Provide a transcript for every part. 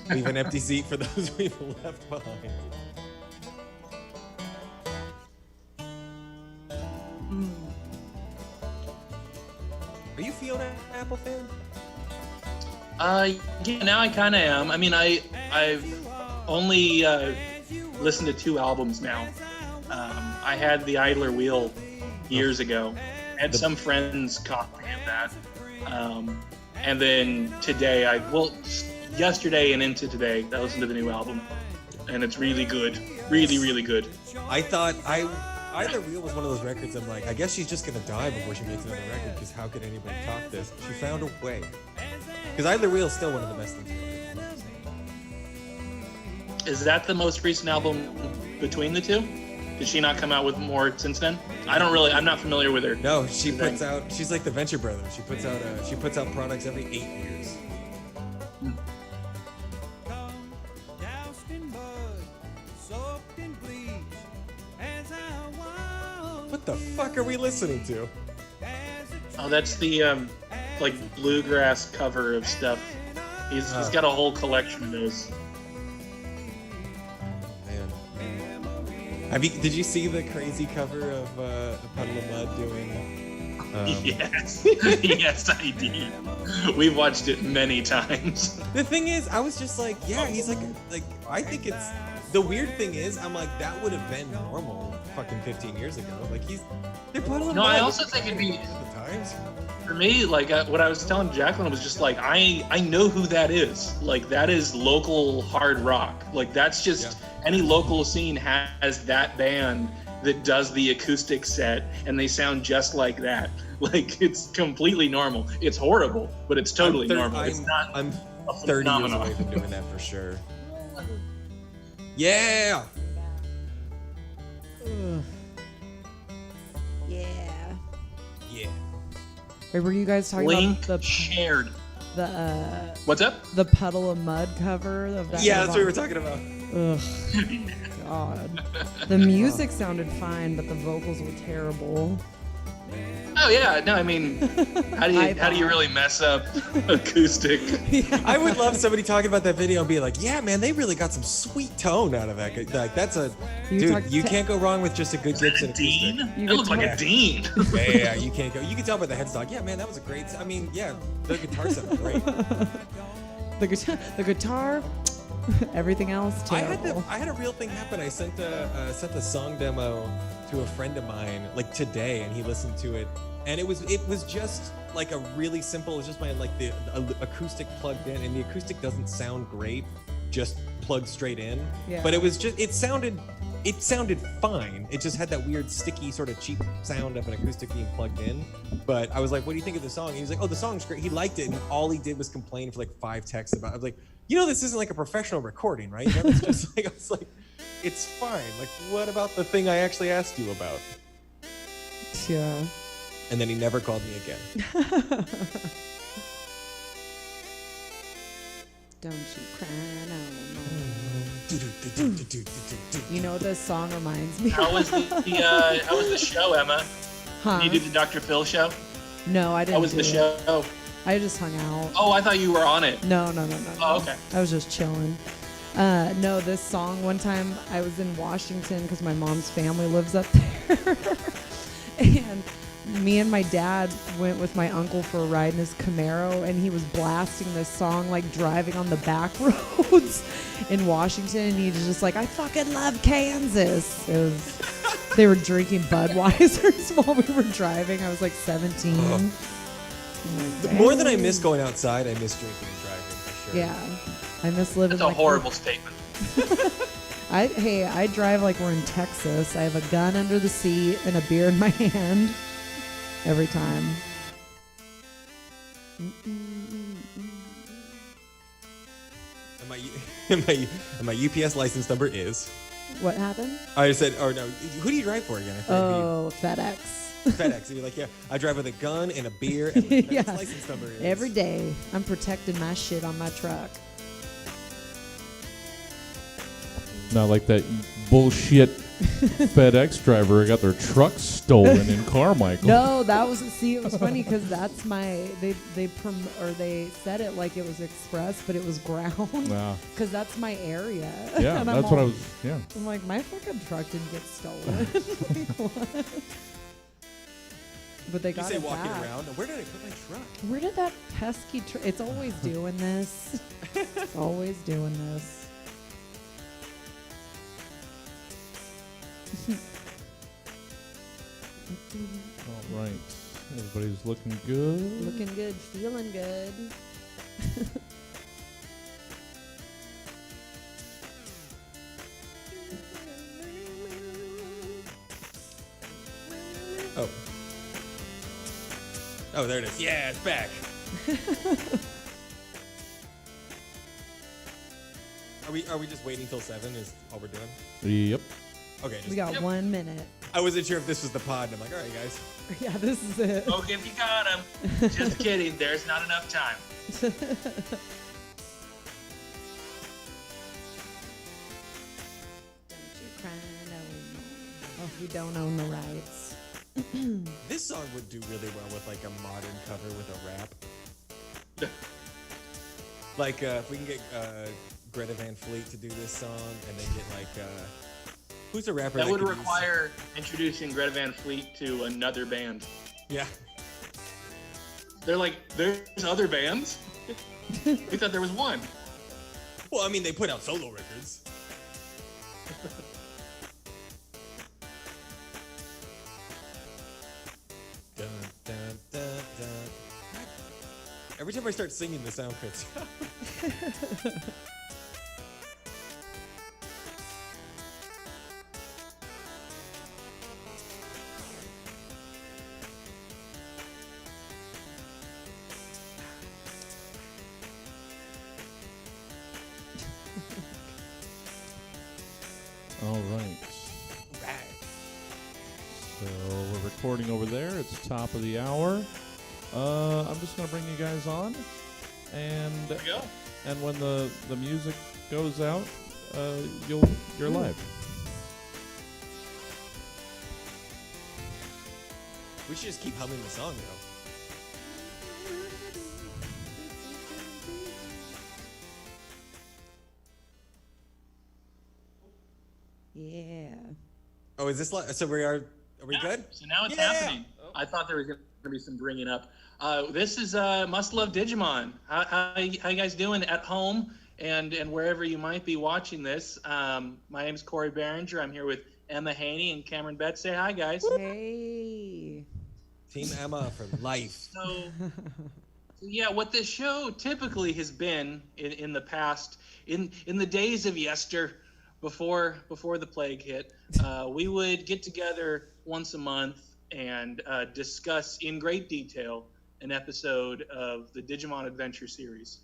Leave an empty seat for those we've left behind. Are you Fiona Apple fan? Yeah, now I kind of am. I mean, I've only listened to 2 albums now. I had the Idler Wheel years ago. I had some friends copy of that. And then today, yesterday and into today, I listened to the new album. And it's really good. Really, really good. I thought Idler Wheel was one of those records I'm like, I guess she's just going to die before she makes another record, because how could anybody top this? She found a way. Because Idler Wheel is still one of the best things. Is that the most recent album between the two? Did she not come out with more since then? I'm not familiar with her. No, she puts out, she's like the Venture Brothers. She puts out products every 8 years. What the fuck are we listening to? Oh, that's the like bluegrass cover of stuff. He's got a whole collection of those. Man. Did you see the crazy cover of A Puddle of Mud doing? Yes, yes, I did. We've watched it many times. The thing is, I was just like, yeah, he's like I think it's. The weird thing is, I'm like, that would have been normal fucking 15 years ago. Like they're Puddle of Mud. No, I also think it'd be. The times. For me, like what I was telling Jacqueline was just like, I know who that is. Like that is local hard rock. Like that's just any local scene has that band that does the acoustic set, and they sound just like that. Like it's completely normal. It's horrible, but it's totally normal. It's not. I'm 30 years away from doing that for sure. Yeah. Yeah. Yeah. Wait, were you guys talking Link about shared. the What's up? the Puddle of Mud cover of that? Yeah, that's what we were talking about. Ugh. God. The music sounded fine, but the vocals were terrible. Oh yeah, no, I mean, how do you really mess up acoustic? I would love somebody talking about that video and be like, "Yeah, man, they really got some sweet tone out of that. Like that's a dude. You can't go wrong with just a good Gibson acoustic." Dean? It looks like a Dean. Yeah, you can't go. You can tell by the headstock. Yeah, man, that was a great. I mean, yeah, the guitar sounded great. The guitar, everything else terrible. I had a real thing happen. I sent a song demo to a friend of mine like today, and he listened to it, and it was just like a really simple. It's just my the acoustic plugged in, and the acoustic doesn't sound great, just plugged straight in. Yeah. But it sounded fine. It just had that weird sticky sort of cheap sound of an acoustic being plugged in. But I was like, "What do you think of the song?" And he was like, "Oh, the song's great." He liked it, and all he did was complain for like 5 texts about it. I was like, this isn't like a professional recording, right? It's just like I was like, it's fine. Like, what about the thing I actually asked you about? Yeah. And then he never called me again. Don't you cry no more. You know what this song reminds me? How was the show, Emma? Huh? Did you do the Dr. Phil show? No, I didn't. How was the show? I just hung out. Oh, I thought you were on it. No. Oh, okay. I was just chilling. No, this song, one time I was in Washington because my mom's family lives up there. And me and my dad went with my uncle for a ride in his Camaro, and he was blasting this song, like driving on the back roads in Washington. And he was just like, I fucking love Kansas. They were drinking Budweisers while we were driving. I was like 17. Oh. More than I miss going outside, I miss drinking and driving for sure. Yeah. I miss living. That's a horrible statement. I drive like we're in Texas. I have a gun under the seat and a beer in my hand every time. And my UPS license number is. What happened? I said, or no, who do you drive for again? FedEx. FedEx. And you're like, yeah, I drive with a gun and a beer and my Yeah. license number is. Every day, I'm protecting my shit on my truck. Not like that bullshit FedEx driver got their truck stolen in Carmichael. No, that was it was funny because that's my they said it like it was express, but it was ground Nah. because that's my area. Yeah, And that's what I was. Yeah. I'm like, my fucking truck didn't get stolen. Like, what? But they You got say it walking back. around. Where did I put my truck? Where did that pesky truck? It's always doing this. It's always doing this. All right. Everybody's looking good. Looking good, feeling good. Oh. Oh, there it is. Yeah, it's back. Are we just waiting till 7 is all we're doing? Yep. Okay. We got 1 minute. I wasn't sure if this was the pod. And I'm like, all right, guys. Yeah, this is it. Okay, if you got him. Just kidding. There's not enough time. Don't you cry no more. Oh, we don't own the rights. This song would do really well with like a modern cover with a rap. Like if we can get Greta Van Fleet to do this song, and then get like who's a rapper That would could use- require introducing Greta Van Fleet to another band. Yeah. They're like, there's other bands? We thought there was one. Well, I mean, they put out solo records. Dun, dun, dun, dun. Every time I start singing, the sound cuts out. All right. So we're recording over there. It's top of the hour. I'm just gonna bring you guys on, and There you go. and when the music goes out, you're live. We should just keep humming the song, though. Yeah. Oh, is this like so? Are we good? So now it's Yeah. happening. I thought there was going to be some bringing up. This is Must Love Digimon. How you guys doing at home and wherever you might be watching this? My name is Corey Behringer. I'm here with Emma Haney and Cameron Betts. Say hi, guys. Hey. Team Emma for life. So yeah, what this show typically has been in the past, in the days of yester, before the plague hit, we would get together once a month and discuss in great detail an episode of the Digimon Adventure series.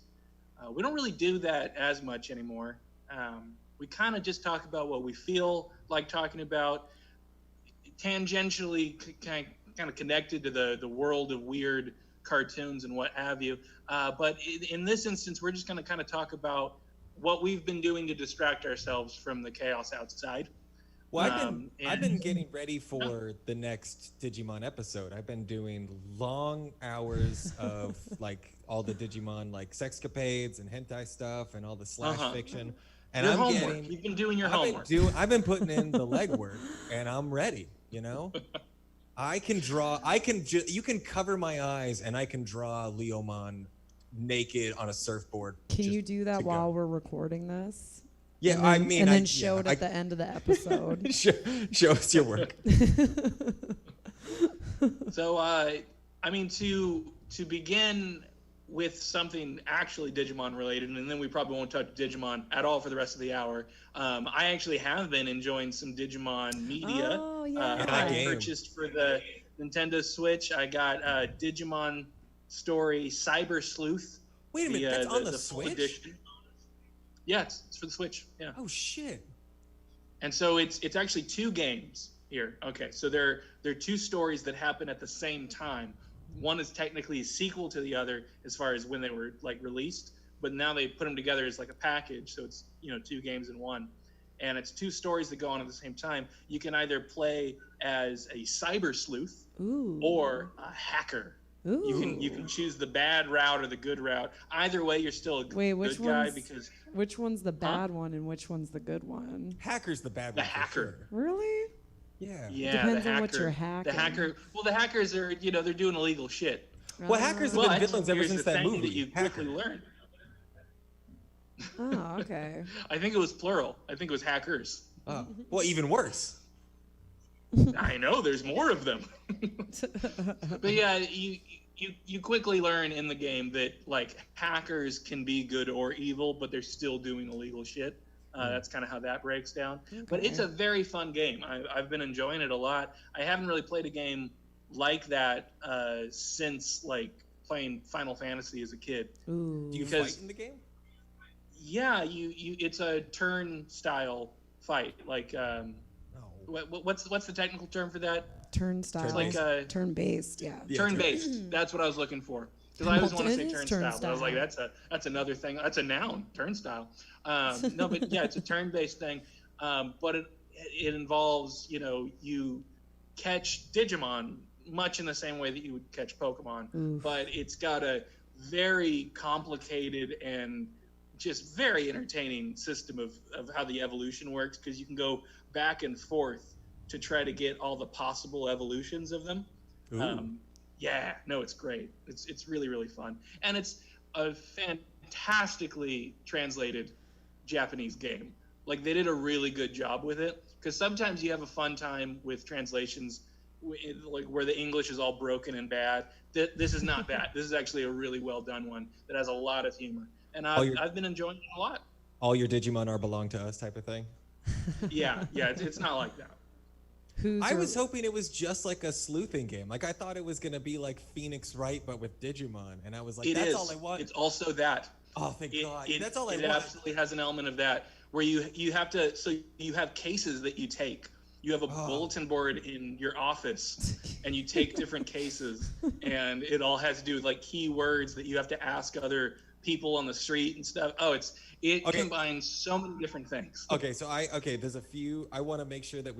We don't really do that as much anymore. We kind of just talk about what we feel like talking about, tangentially kind of connected to the world of weird cartoons and what have you. But in this instance, we're just going to kind of talk about what we've been doing to distract ourselves from the chaos outside. Well, I've been getting ready for the next Digimon episode. I've been doing long hours of like all the Digimon like sexcapades and hentai stuff and all the slash fiction. And Your I'm homework. getting. You've been doing your homework. I've been putting in the legwork, and I'm ready. You know, I can draw. You can cover my eyes, and I can draw Leomon naked on a surfboard. Can you just do that to while go. we're recording this? Yeah, And then, I mean, and then I, show it yeah, at the end of the episode. show us your work. So, I mean, to begin with something actually Digimon related, and then we probably won't touch Digimon at all for the rest of the hour. I actually have been enjoying some Digimon media. Oh, yeah. I game. purchased for the Nintendo Switch. I got Digimon Story Cyber Sleuth. Wait a minute, that's on the full Switch? edition. Yeah, it's for the Switch. Yeah. Oh shit! And so it's actually two games here. Okay, so they're two stories that happen at the same time. One is technically a sequel to the other as far as when they were like released, but now they put them together as like a package. So it's two games in one. and it's 2 stories that go on at the same time. You can either play as a cyber sleuth Ooh. or a hacker. Ooh. You can choose the bad route or the good route. Either way, you're still a good guy because which one's the bad one and which one's the good one? Hacker's the bad the one. for hacker. sure. Really? Yeah. Yeah, Depends the on hacker. what you're hacking. The hacker. Well, the hackers are they're doing illegal shit. Well, hackers have But been villains ever here's since the that thing movie. that you quickly learn. Oh, okay. I think it was plural. I think it was hackers. Oh, well, even worse. I know there's more of them. But yeah, you quickly learn in the game that like hackers can be good or evil, but they're still doing illegal shit. That's kind of how that breaks down. Okay. But it's a very fun game. I've been enjoying it a lot. I haven't really played a game like that since like playing Final Fantasy as a kid. Ooh. Do you fight in the game? Yeah, it's a turn style fight. Like what's the technical term for that? Turn style. Like turn-based, yeah. Turn-based. That's what I was looking for. Because I always want to say It is turnstile, but I was like, that's another thing. That's a noun, turnstile. No, but yeah, it's a turn-based thing. But it involves, you catch Digimon much in the same way that you would catch Pokemon. Oof. But it's got a very complicated and just very entertaining system of how the evolution works, because you can go back and forth to try to get all the possible evolutions of them. Yeah, no, it's great. It's really, really fun. And it's a fantastically translated Japanese game. Like, they did a really good job with it, because sometimes you have a fun time with translations like where the English is all broken and bad. This is not bad. This is actually a really well done one that has a lot of humor. And I've been enjoying it a lot. All your Digimon are belong to us type of thing? Yeah, it's not like that. I was hoping it was just like a sleuthing game. Like, I thought it was going to be like Phoenix Wright, but with Digimon. And I was like, that's all I want. It's also that. Oh, thank God. That's all I want. It absolutely has an element of that, where you have to, so you have cases that you take. You have a bulletin board in your office, and you take different cases, and it all has to do with like keywords that you have to ask other people on the street and stuff. It combines so many different things. Okay, so there's a few. I want to make sure that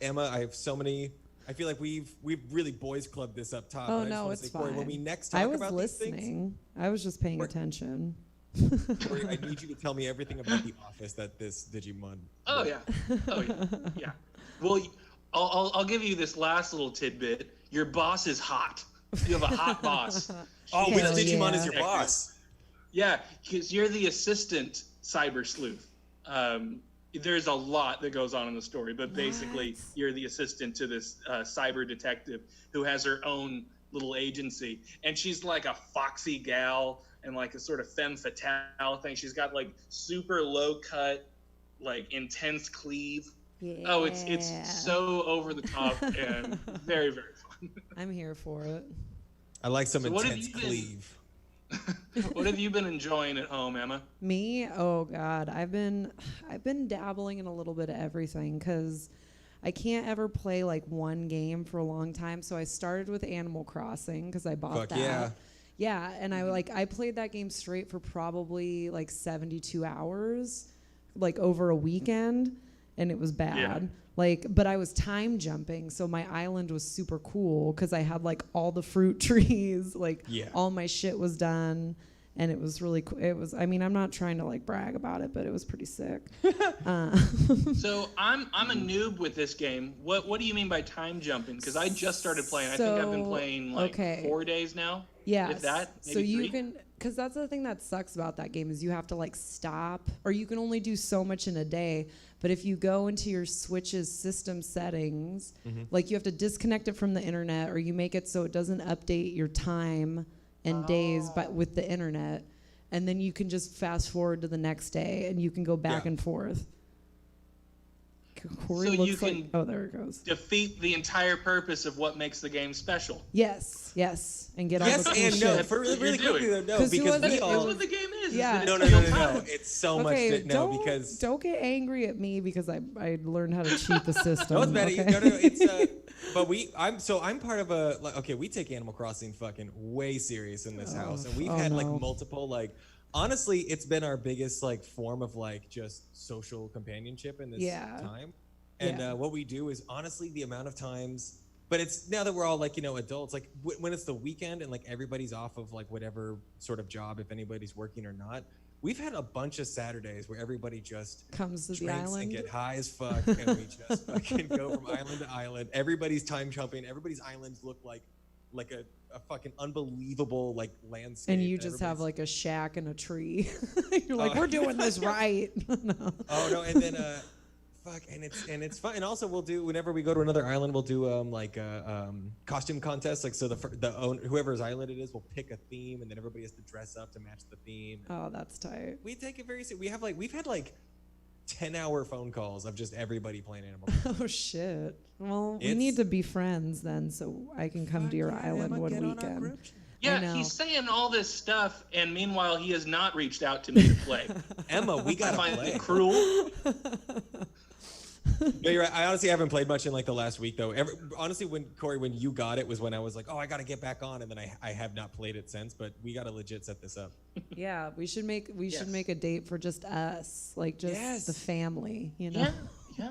Emma, I have so many. I feel like we've really boys clubbed this up top. Oh, no, it's fine. When we next talk about these things, I was listening. I was just paying attention. I need you to tell me everything about the office that this Digimon. Oh yeah. Well, I'll give you this last little tidbit. Your boss is hot. You have a hot boss. Oh, which Digimon is your boss? Yeah, because you're the assistant cyber sleuth. There's a lot that goes on in the story, but basically you're the assistant to this cyber detective who has her own little agency. And she's like a foxy gal and like a sort of femme fatale thing. She's got like super low cut, like intense cleave. Yeah. Oh, it's so over the top and very, very fun. I'm here for it. I like some intense cleave. What have you been enjoying at home, Emma? Me? Oh God, I've been dabbling in a little bit of everything, because I can't ever play like one game for a long time. So I started with Animal Crossing because I bought that. Yeah. Yeah, and I played that game straight for probably like 72 hours, like over a weekend. And it was bad. Yeah. But I was time jumping, so my island was super cool because I had like all the fruit trees, all my shit was done, and it was really cool. I'm not trying to like brag about it, but it was pretty sick. So I'm a noob with this game. What do you mean by time jumping? Because I just started playing. I think I've been playing 4 days now. Yeah. If that, maybe so you 3. can, because that's the thing that sucks about that game is you have to like stop, or you can only do so much in a day. But if you go into your Switch's system settings, like you have to disconnect it from the internet, or you make it so it doesn't update your time and days, but with the internet, and then you can just fast forward to the next day, and you can go back and forth. Corey so looks you can like, oh, there it goes. Defeat the entire purpose of what makes the game special. Yes, and get all the cool and shit. no. For really quickly though, no, because that's what the game is. Yeah. Is No. It's so much. Because don't get angry at me because I learned how to cheat the system. No, it's bad. Okay? No. It's but I'm part of a we take Animal Crossing fucking way serious in this house, and we've had like multiple like honestly, it's been our biggest like form of like just social companionship in this time. And what we do is honestly the amount of times, but it's now that we're all like, you know, adults, like when it's the weekend and like everybody's off of like whatever sort of job, if anybody's working or not, we've had a bunch of Saturdays where everybody just comes to the drinks island and get high as fuck, and we just fucking go from island to island. Everybody's time jumping. Everybody's islands look like a fucking unbelievable like landscape. And you just have like a shack and a tree. You're like, we're doing this right. No. Oh no, and then fuck, and it's fun. And also we'll do, whenever we go to another island, we'll do like a costume contest. Like so whoever's island it is will pick a theme, and then everybody has to dress up to match the theme. Oh, that's tight. We take it very seriously. We've had like 10-hour phone calls of just everybody playing Animal Crossing. Oh shit. Well, we need to be friends then, so I can come to your island one weekend. Yeah, he's saying all this stuff, and meanwhile, he has not reached out to me to play. Emma, we gotta I find play. it cruel. No, you're right. I honestly haven't played much in like the last week though. Honestly, when you got it was when I was like, oh, I gotta get back on, and then I have not played it since. But we gotta legit set this up. Yeah, we should make a date for just us, like just the family, you know. Yeah.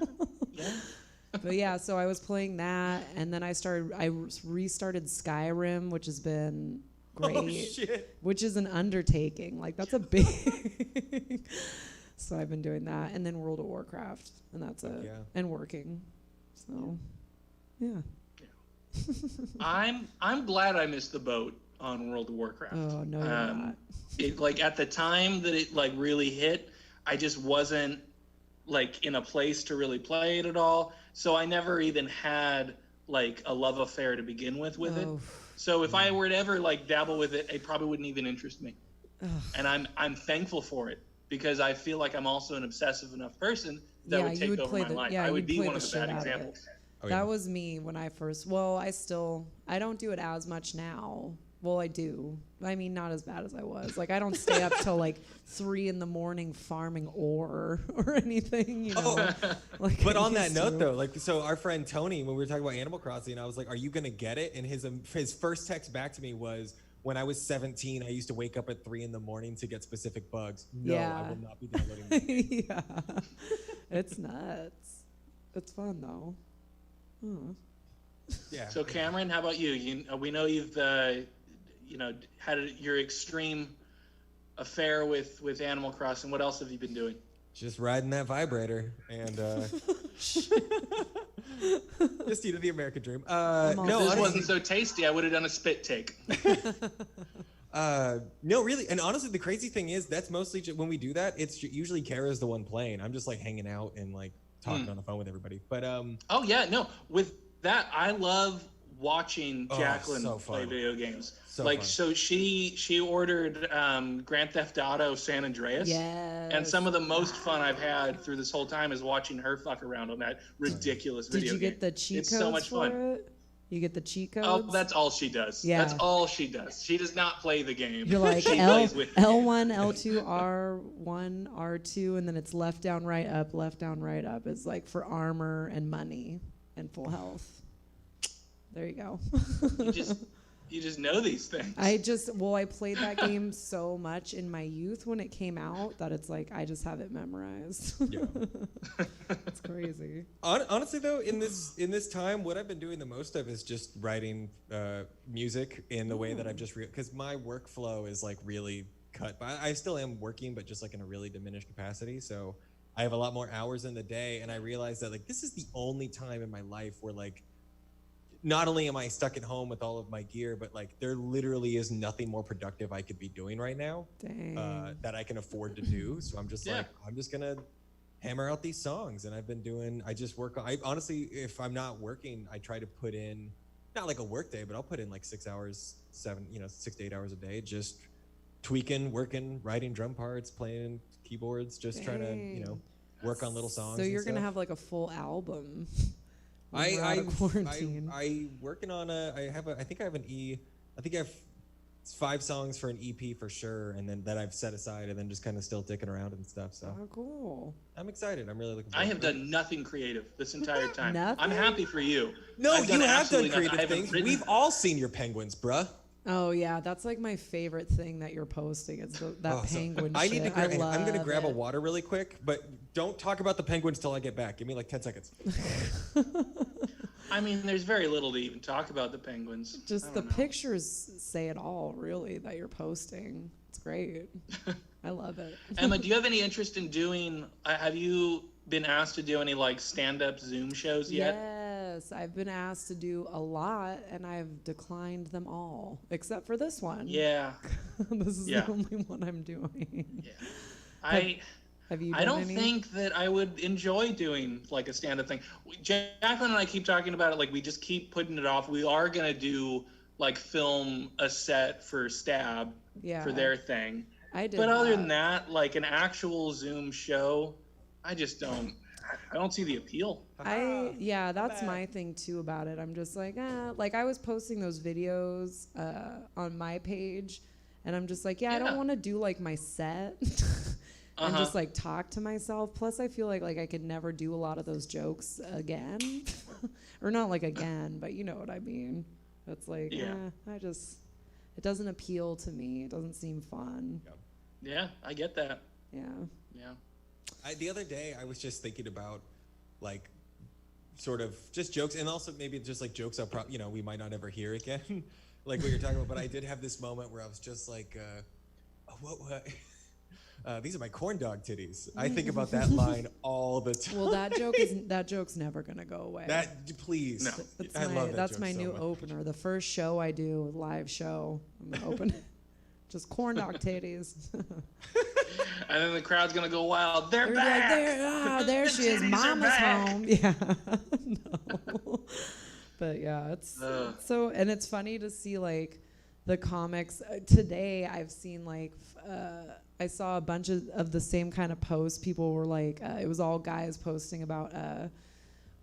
But yeah, so I was playing that, and then I restarted Skyrim, which has been great. Oh shit! Which is an undertaking. Like that's a big. So I've been doing that, and then World of Warcraft, and that's it. Yeah. And working. So, yeah. I'm glad I missed the boat on World of Warcraft. Oh no, you're not. It like at the time that it like really hit, I just wasn't like in a place to really play it at all. So I never even had like a love affair to begin with it. So if I were to ever like dabble with it, it probably wouldn't even interest me. And I'm thankful for it, because I feel like I'm also an obsessive enough person that would take over my life. I would be one of the bad examples. That was me when I first. Well, I don't do it as much now. Well, I do. I mean, not as bad as I was. Like, I don't stay up till like 3 a.m. farming ore or anything, you know. Like, but on that note, though, like, so our friend Tony, when we were talking about Animal Crossing, I was like, "Are you gonna get it?" And his first text back to me was, when I was 17, I used to wake up at 3 a.m. to get specific bugs. No, I will not be downloading this. Yeah. It's nuts. It's fun, though. Yeah. So, Cameron, how about you? We know you've, had your extreme affair with Animal Crossing. What else have you been doing? Just riding that vibrator and just the American dream. No, this wasn't so tasty. I would have done a spit take. No, really, and honestly, the crazy thing is that's mostly just, when we do that, it's usually Kara's the one playing. I'm just like hanging out and like talking on the phone with everybody. But oh yeah, no, with that I love watching Jacqueline play video games. So she ordered Grand Theft Auto San Andreas. Yes. And some of the most fun I've had through this whole time is watching her fuck around on that ridiculous video game. Did you get the cheat codes so much for fun. it? You get the cheat codes? Oh, that's all she does. Yeah. That's all she does. She does not play the game. You're like she plays with L1, L2, R1, R2, and then it's left, down, right, up. Left, down, right, up is like for armor and money and full health. There you go. You just know these things. I played that game so much in my youth when it came out that it's like I just have it memorized. Yeah. It's crazy. Honestly, though, in this time, what I've been doing the most of is just writing music in the way that I've just because my workflow is like really cut. But I still am working, but just like in a really diminished capacity. So I have a lot more hours in the day, and I realize that like this is the only time in my life where like not only am I stuck at home with all of my gear, but like there literally is nothing more productive I could be doing right now that I can afford to do. So I'm just like, I'm just gonna hammer out these songs. And I just work. I honestly, if I'm not working, I try to put in, not like a work day, but I'll put in like 6 hours, 6 to 8 hours a day, just tweaking, working, writing drum parts, playing keyboards, just trying to, work on little songs. So you're going to have like a full album. I working on I think I have 5 songs for an EP for sure, and then that I've set aside, and then just kind of still dicking around and stuff. So cool. I'm excited. I'm really looking forward I have done nothing creative this entire time. Nothing? I'm happy for you. No, you have done absolutely creative things. We've all seen your penguins, bruh. Oh yeah, that's like my favorite thing that you're posting. It's that penguin. I need to shit. grab. I'm love gonna grab a it. water really quick, but don't talk about the penguins till I get back. Give me like 10 seconds. I mean, there's very little to even talk about the penguins. Just I the don't know. pictures say it all, really, that you're posting. It's great. I love it. Emma, do you have any interest in doing? Have you been asked to do any like stand-up Zoom shows yet? Yes, I've been asked to do a lot, and I've declined them all, except for this one. Yeah. This is Yeah. the only one I'm doing. Yeah. Have you done I don't any? think that I would enjoy doing like a stand-up thing. Jacqueline and I keep talking about it. Like we just keep putting it off. We are gonna do like film a set for Stab Yeah. for their thing. I did. But other that. than that, like an actual Zoom show, I just don't. I don't see the appeal. Yeah, that's my thing too about it. I'm just like, like I was posting those videos on my page, and I'm just like, I don't want to do like my set and just like talk to myself. Plus, I feel like I could never do a lot of those jokes again, or not like again, but you know what I mean. It's like, it doesn't appeal to me. It doesn't seem fun. Yeah, I get that. Yeah. Yeah. The other day, I was just thinking about, like, sort of just jokes, and also maybe just like jokes we might not ever hear again, like what you're talking about. But I did have this moment where I was just like, what? These are my corn dog titties. I think about that line all the time. Well, that joke's never gonna go away. Please. No. I love that That's joke my so new much. opener. The first show I do, live show, I'm gonna open it. Just corn dog titties. And then the crowd's gonna go wild. They're They're back. like, there she is. Titties are Mama's back. home. Yeah. No. But yeah, it's so, and it's funny to see like the comics. Today I've seen like, I saw a bunch of the same kind of posts. People were like, it was all guys posting about,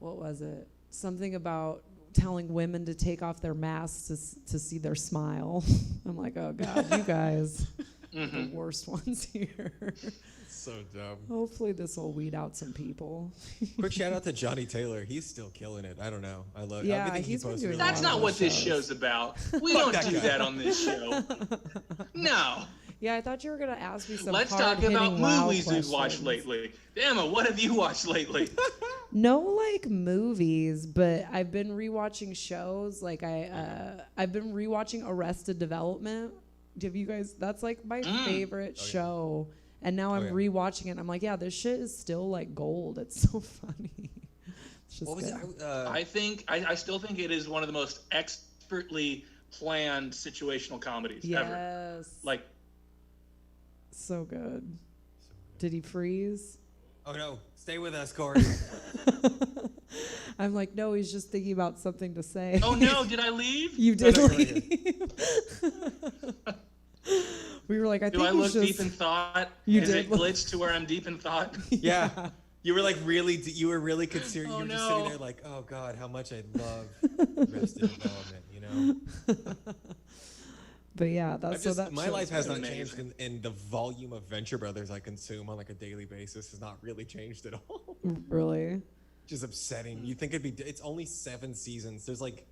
what was it? Something about telling women to take off their masks to see their smile. I'm like, oh God, you guys, the worst ones here. So dumb. Hopefully this will weed out some people. Quick shout out to Johnny Taylor. He's still killing it. I don't know. I love Yeah, everything he's he been posts. doing really That's a lot not of what this shows. show's about. We don't that do guy. that on this show. No. Yeah, I thought you were gonna ask me some Let's talk hard-hitting about WoW movies we've watched questions. lately. Emma, what have you watched lately? No, like movies, but I've been rewatching shows. Like I've been rewatching Arrested Development. Have you guys? That's like my favorite show. And now I'm rewatching it. And I'm like, yeah, this shit is still like gold. It's so funny. It's just What was good. it? I still think it is one of the most expertly planned situational comedies ever. Yes. Like, So good. Did he freeze? Oh no, stay with us, Corey. I'm like, no, he's just thinking about something to say. oh no, did I leave? You did no, you're leave. We were like, I Do think I he's look just, deep in thought? You Is did it look- glitched to where I'm deep in thought? Yeah. You were like you were really concerned. Oh, you were just no. sitting there like, oh God, how much I love Arrested Development, you know? But yeah, that's My life has not changed, amazing. and the volume of Venture Brothers I consume on like a daily basis has not really changed at all. Really. Which is upsetting. You think it's only 7 seasons. There's like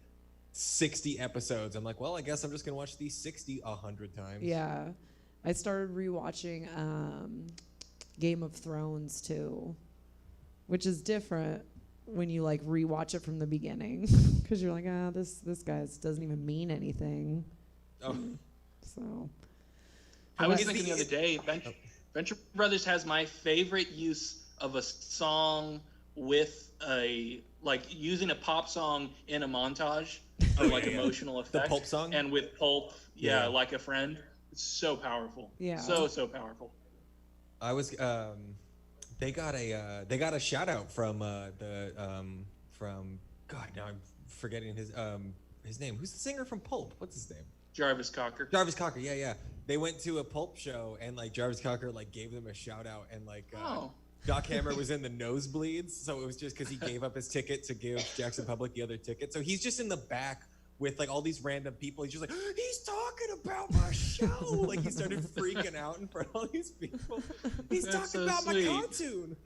60 episodes. I'm like, well, I guess I'm just gonna watch these 60 100 times. Yeah. I started rewatching Game of Thrones too, which is different when you like rewatch it from the beginning because you're like, this guy's doesn't even mean anything. Oh. So I was Is thinking the other day, Venture Brothers has my favorite use of a song with using a pop song in a montage for emotional effect. The Pulp song? And with Pulp, Yeah. like a friend. It's so powerful. Yeah. So powerful. I was they got a shout out from from God, now I'm forgetting his name. Who's the singer from Pulp? What's his name? Jarvis Cocker. Jarvis Cocker, yeah. They went to a Pulp show and like Jarvis Cocker like gave them a shout out and like Doc Hammer was in the nosebleeds, so it was just because he gave up his ticket to give Jackson Public the other ticket. So he's just in the back with like all these random people. He's just like, he's talking about my show. Like he started freaking out in front of all these people. He's That's talking so about sweet. my cartoon.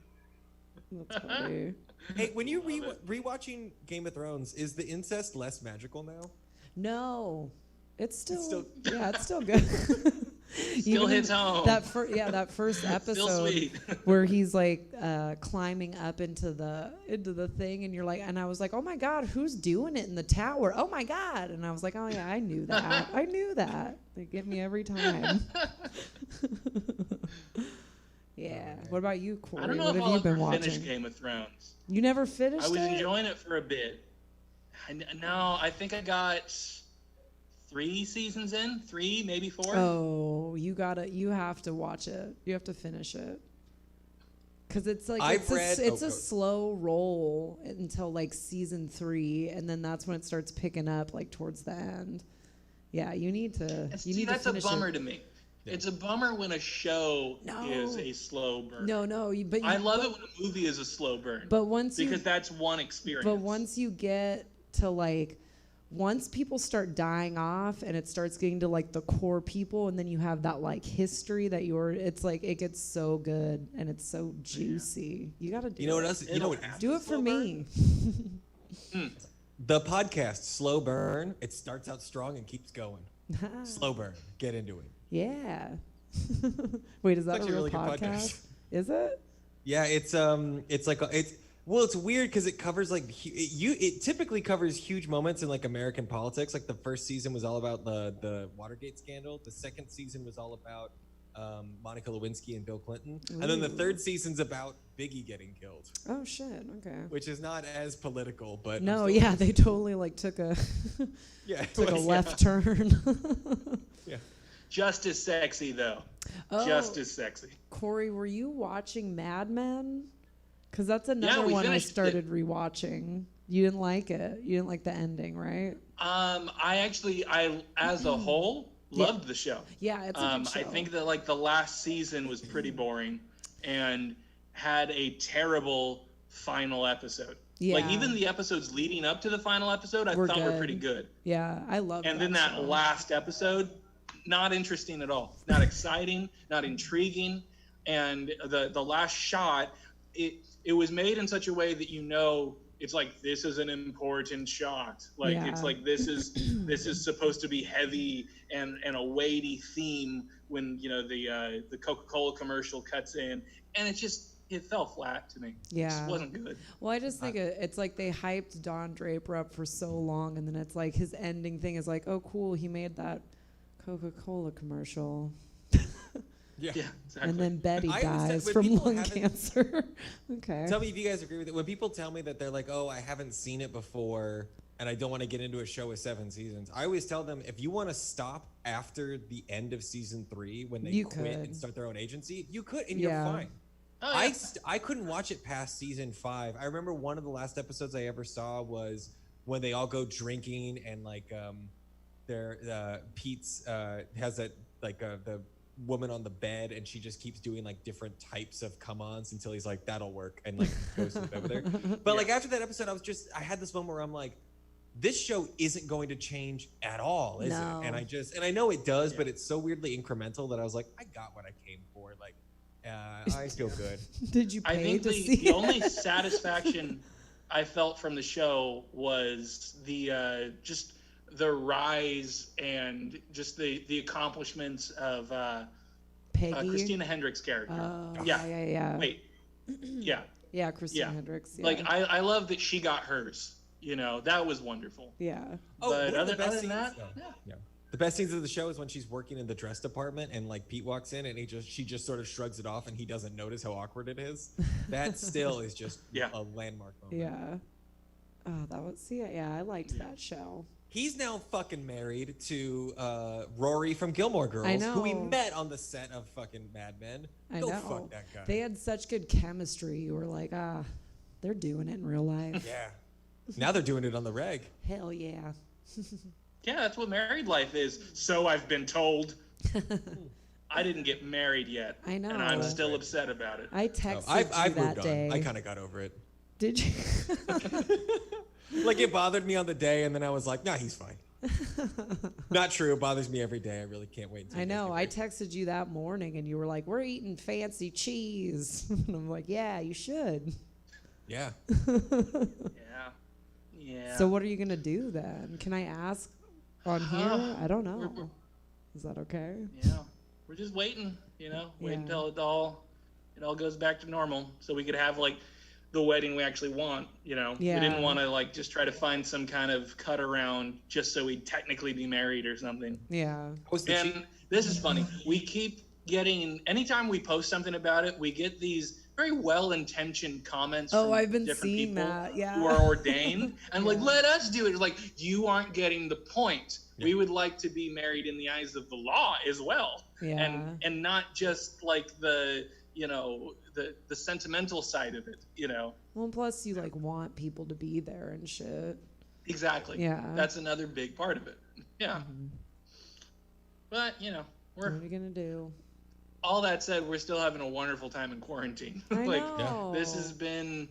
that's funny. Hey, when you rewatching Game of Thrones, is the incest less magical now? No. It's still, still- yeah, it's still good. Still Even hits home. That first Still episode sweet. where he's like climbing up into the thing, and you're like, and I was like, oh my god, who's doing it in the tower? Oh my god, and I was like, oh yeah, I knew that. I knew that. They get me every time. Yeah. What about you, Corey? I don't know what if have I'll you been ever watching? finish Game of Thrones. You never finished I was it? enjoying it for a bit. No, I think I got 3 seasons in, 3, maybe 4. Oh, you have to watch it. You have to finish it. Cause it's like I've read- it's oh, a go. slow roll until like season 3, and then that's when it starts picking up like towards the end. Yeah, you need to. And You see, need that's to a finish bummer it. to me. It's a bummer when a show No. is a slow burn. No, but I love it when a movie is a slow burn. But once because you, that's one experience. but once you get to like, once people start dying off and it starts getting to like the core people, and then you have that like history that it's like it gets so good and it's so juicy. You gotta do. You know what it. else? You know what? Do it for Slow me. The podcast, Slow Burn. It starts out strong and keeps going. Slow burn. Get into it. Yeah. Wait, is that a actually a real really good podcast? podcast. Is it? Yeah, it's like it's weird because it covers like it typically covers huge moments in like American politics. Like the first season was all about the Watergate scandal. The second season was all about Monica Lewinsky and Bill Clinton, and then the Ooh. third season's about Biggie getting killed, Oh shit. Okay. which is not as political, but No, I'm still- yeah, they totally like took a yeah, took a yeah. left turn. Yeah. Just as sexy, though. Oh. Just as sexy. Corey, were you watching Mad Men? Because that's another we one I finished it. started rewatching. You didn't like it. You didn't like the ending, right? I as a whole loved the show. Yeah, it's a good show. I think that like the last season was pretty boring and had a terrible final episode. Like Yeah. even the episodes leading up to the final episode, I Were thought were good. pretty good. Yeah, I love. And then that show. last episode, not interesting at all. Not exciting, not intriguing. And the last shot, it was made in such a way that it's like this is an important shot. Like Yeah. it's like this is supposed to be heavy and a weighty theme when the Coca-Cola commercial cuts in, and it fell flat to me. It Yeah. just wasn't good. Well, I just think it's like they hyped Don Draper up for so long, and then it's like his ending thing is like, oh, cool, he made that Coca-Cola commercial. Yeah. Yeah, exactly. And then Betty I always said dies when from people lung haven't- cancer. Okay. Tell me if you guys agree with it. When people tell me that they're like, "Oh, I haven't seen it before, and I don't want to get into a show with 7 seasons," I always tell them, if you want to stop after the end of season 3 when they You quit could. and start their own agency, you could, and Yeah. you're fine. Oh, yeah. I couldn't watch it past season 5. I remember one of the last episodes I ever saw was when they all go drinking and like Pete's has that like the woman on the bed, and she just keeps doing like different types of come-ons until he's like, that'll work, and like goes to the bed with her. But like after that episode, I had this moment where I'm like, this show isn't going to change at all, is No. it? And I know it does, but it's so weirdly incremental that I was like, I got what I came for. Like, I feel good. Did you I pay think to the see it? only satisfaction I felt from the show was the just the rise and just the accomplishments of Peggy? Christina Hendricks' character. Oh, Yeah. yeah. Wait, yeah, Yeah, Christina Yeah. Hendricks. Yeah. like I love that she got hers. That was wonderful. yeah. Oh, But one of the other best than that, scenes- yeah. yeah. The best scenes of the show is when she's working in the dress department and like Pete walks in and she just sort of shrugs it off and he doesn't notice how awkward it is. That still is just Yeah. a landmark moment. Yeah. Oh, that was I liked that show. He's now fucking married to Rory from Gilmore Girls, who we know. met on the set of fucking Mad Men. I Go know. fuck that guy. They had such good chemistry. You were like, they're doing it in real life. Yeah. Now they're doing it on the reg. Hell yeah. Yeah, that's what married life is. So I've been told. I didn't get married yet. I know. And I'm still upset about it. I texted I've you that moved day. on. I kind of got over it. Did you? Like it bothered me on the day, and then I was like, nah, he's fine. Not true. It bothers me every day. I really can't wait. Until I you guys know. get I married. texted you that morning, and you were like, "We're eating fancy cheese," and I'm like, "Yeah, you should." Yeah. Yeah. Yeah. So what are you gonna do then? Can I ask On here? I don't know. we're- Is that okay? Yeah, we're just waiting, wait Yeah. until it all goes back to normal, so we could have like the wedding we actually want. We Yeah. didn't want to like just try to find some kind of cut around just so we'd technically be married or something. Yeah. What's the cheap? And this is funny. We keep getting, anytime we post something about it, we get these very well-intentioned comments Oh, from I've been different seeing people that. Yeah. who are ordained and like, Yeah. let us do it. Like, you aren't getting the point. Yeah. We would like to be married in the eyes of the law as well. Yeah. And not just like the sentimental side of it, Well, plus you like want people to be there and shit. Exactly. Yeah. That's another big part of it. Yeah. Mhm. But, What are you gonna do? all that said, we're still having a wonderful time in quarantine. I like, know. this has been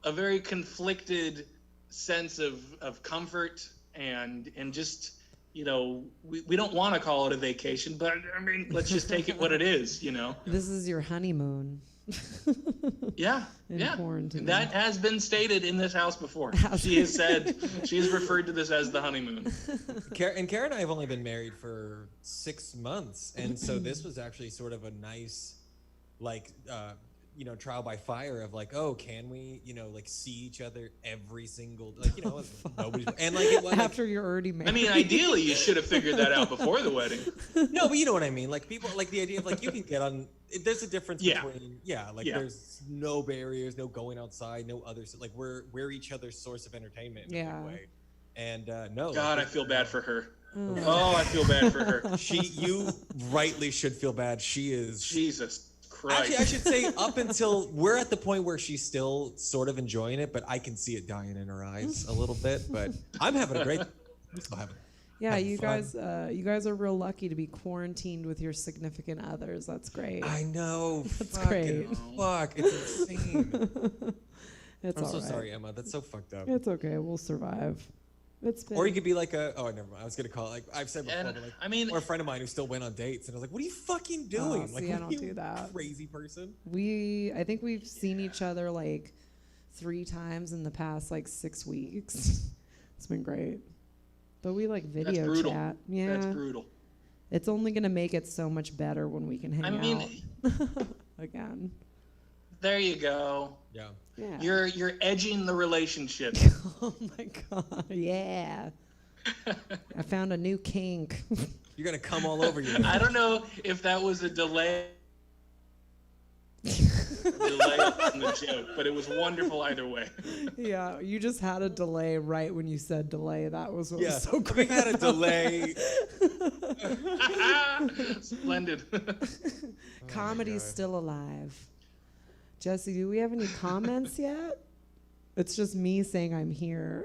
a very conflicted sense of comfort and just, we don't want to call it a vacation, but I mean, let's just take it what it is, This is your honeymoon. Yeah. In Yeah. quarantine. That has been stated in this house before. She has referred to this as the honeymoon. And Kara and I have only been married for 6 months, and so this was actually sort of a nice, like, trial by fire of like, oh, can we, like, see each other every single, like, nobody's, and like it was like, After you're already married. I mean, ideally, you should have figured that out before the wedding. no, but you know what I mean. Like people, like the idea of like you can get on. There's a difference Yeah. between Yeah. there's no barriers, no going outside, no others. Like we're each other's source of entertainment in a Yeah. big way. And no, God, I like, feel bad for her. Mm. Oh, I feel bad for her. you rightly should feel bad. She is. Jesus Christ. Actually, I should say up until we're at the point where she's still sort of enjoying it, but I can see it dying in her eyes a little bit. But I'm having a great. I'm still having. Yeah, Have you fun. guys are real lucky to be quarantined with your significant others. That's great. I know. That's fucking great. Fuck, it's insane. It's I'm all so right. sorry, Emma. That's so fucked up. It's okay. We'll survive. It's been. Or you could be like a. Oh, never mind. I was gonna call it like I've said before, And, but like, I mean, or a friend of mine who still went on dates, and I was like, "What are you fucking doing? Like, see, I what don't are you do that. crazy person." I think we've seen each other like 3 times in the past like 6 weeks. It's been great. But we like video brutal. chat. Yeah. That's brutal. It's only gonna make it so much better when we can hang I mean, out again. there you go. Yeah. Yeah. You're edging the relationship. Oh my god. Yeah. I found a new kink. You're gonna come all over you. I don't know if that was a delay on the joke, but it was wonderful either way. Yeah, you just had a delay right when you said delay. That was what Yeah. was so We great. had a delay. Splendid. Comedy's God. still alive. Jesse, do we have any comments yet? It's just me saying I'm here.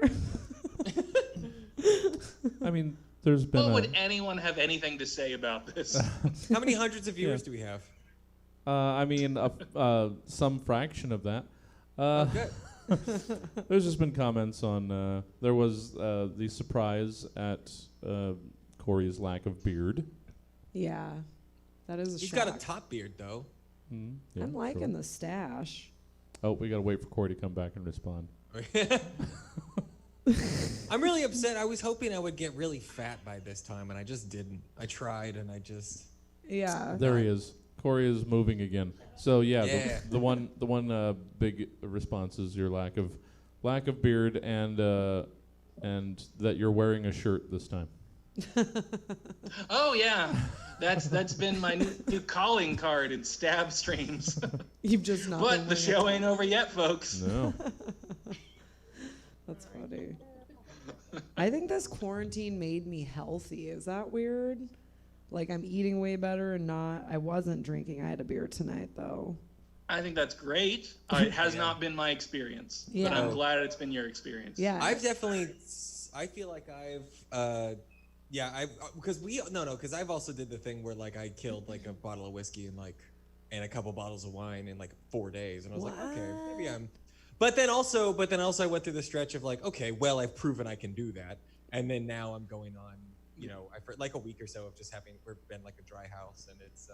I mean, there's been What a, would anyone have anything to say about this? How many hundreds of viewers do we have? I mean, some fraction of that. Good. There's just been comments on. There was the surprise at Corey's lack of beard. Yeah, that is a He's shock. got a top beard though. Mm, yeah, I'm liking sure. the stash. Oh, we gotta wait for Corey to come back and respond. I'm really upset. I was hoping I would get really fat by this time, and I just didn't. I tried, and I just. Yeah. There he is. Corey is moving again. So yeah, Yeah. The one big response is your lack of beard and that you're wearing a shirt this time. Oh yeah, that's been my new calling card in stab streams. You've just not. But been the wearing show it. ain't over yet, folks. No. That's funny. I think this quarantine made me healthy. Is that weird? Like I'm eating way better and not. I wasn't drinking. I had a beer tonight though. I think that's great. It has Yeah. not been my experience, but Yeah. I'm glad it's been your experience. Yeah. I've definitely. I feel like I've. Yeah, because I've also did the thing where like I killed like a bottle of whiskey and a couple bottles of wine in like 4 days, and I was like, okay, maybe I'm. But then also I went through the stretch of like, okay, well, I've proven I can do that, and then now I'm going on, for like a week or so of just we've been like a dry house, and it's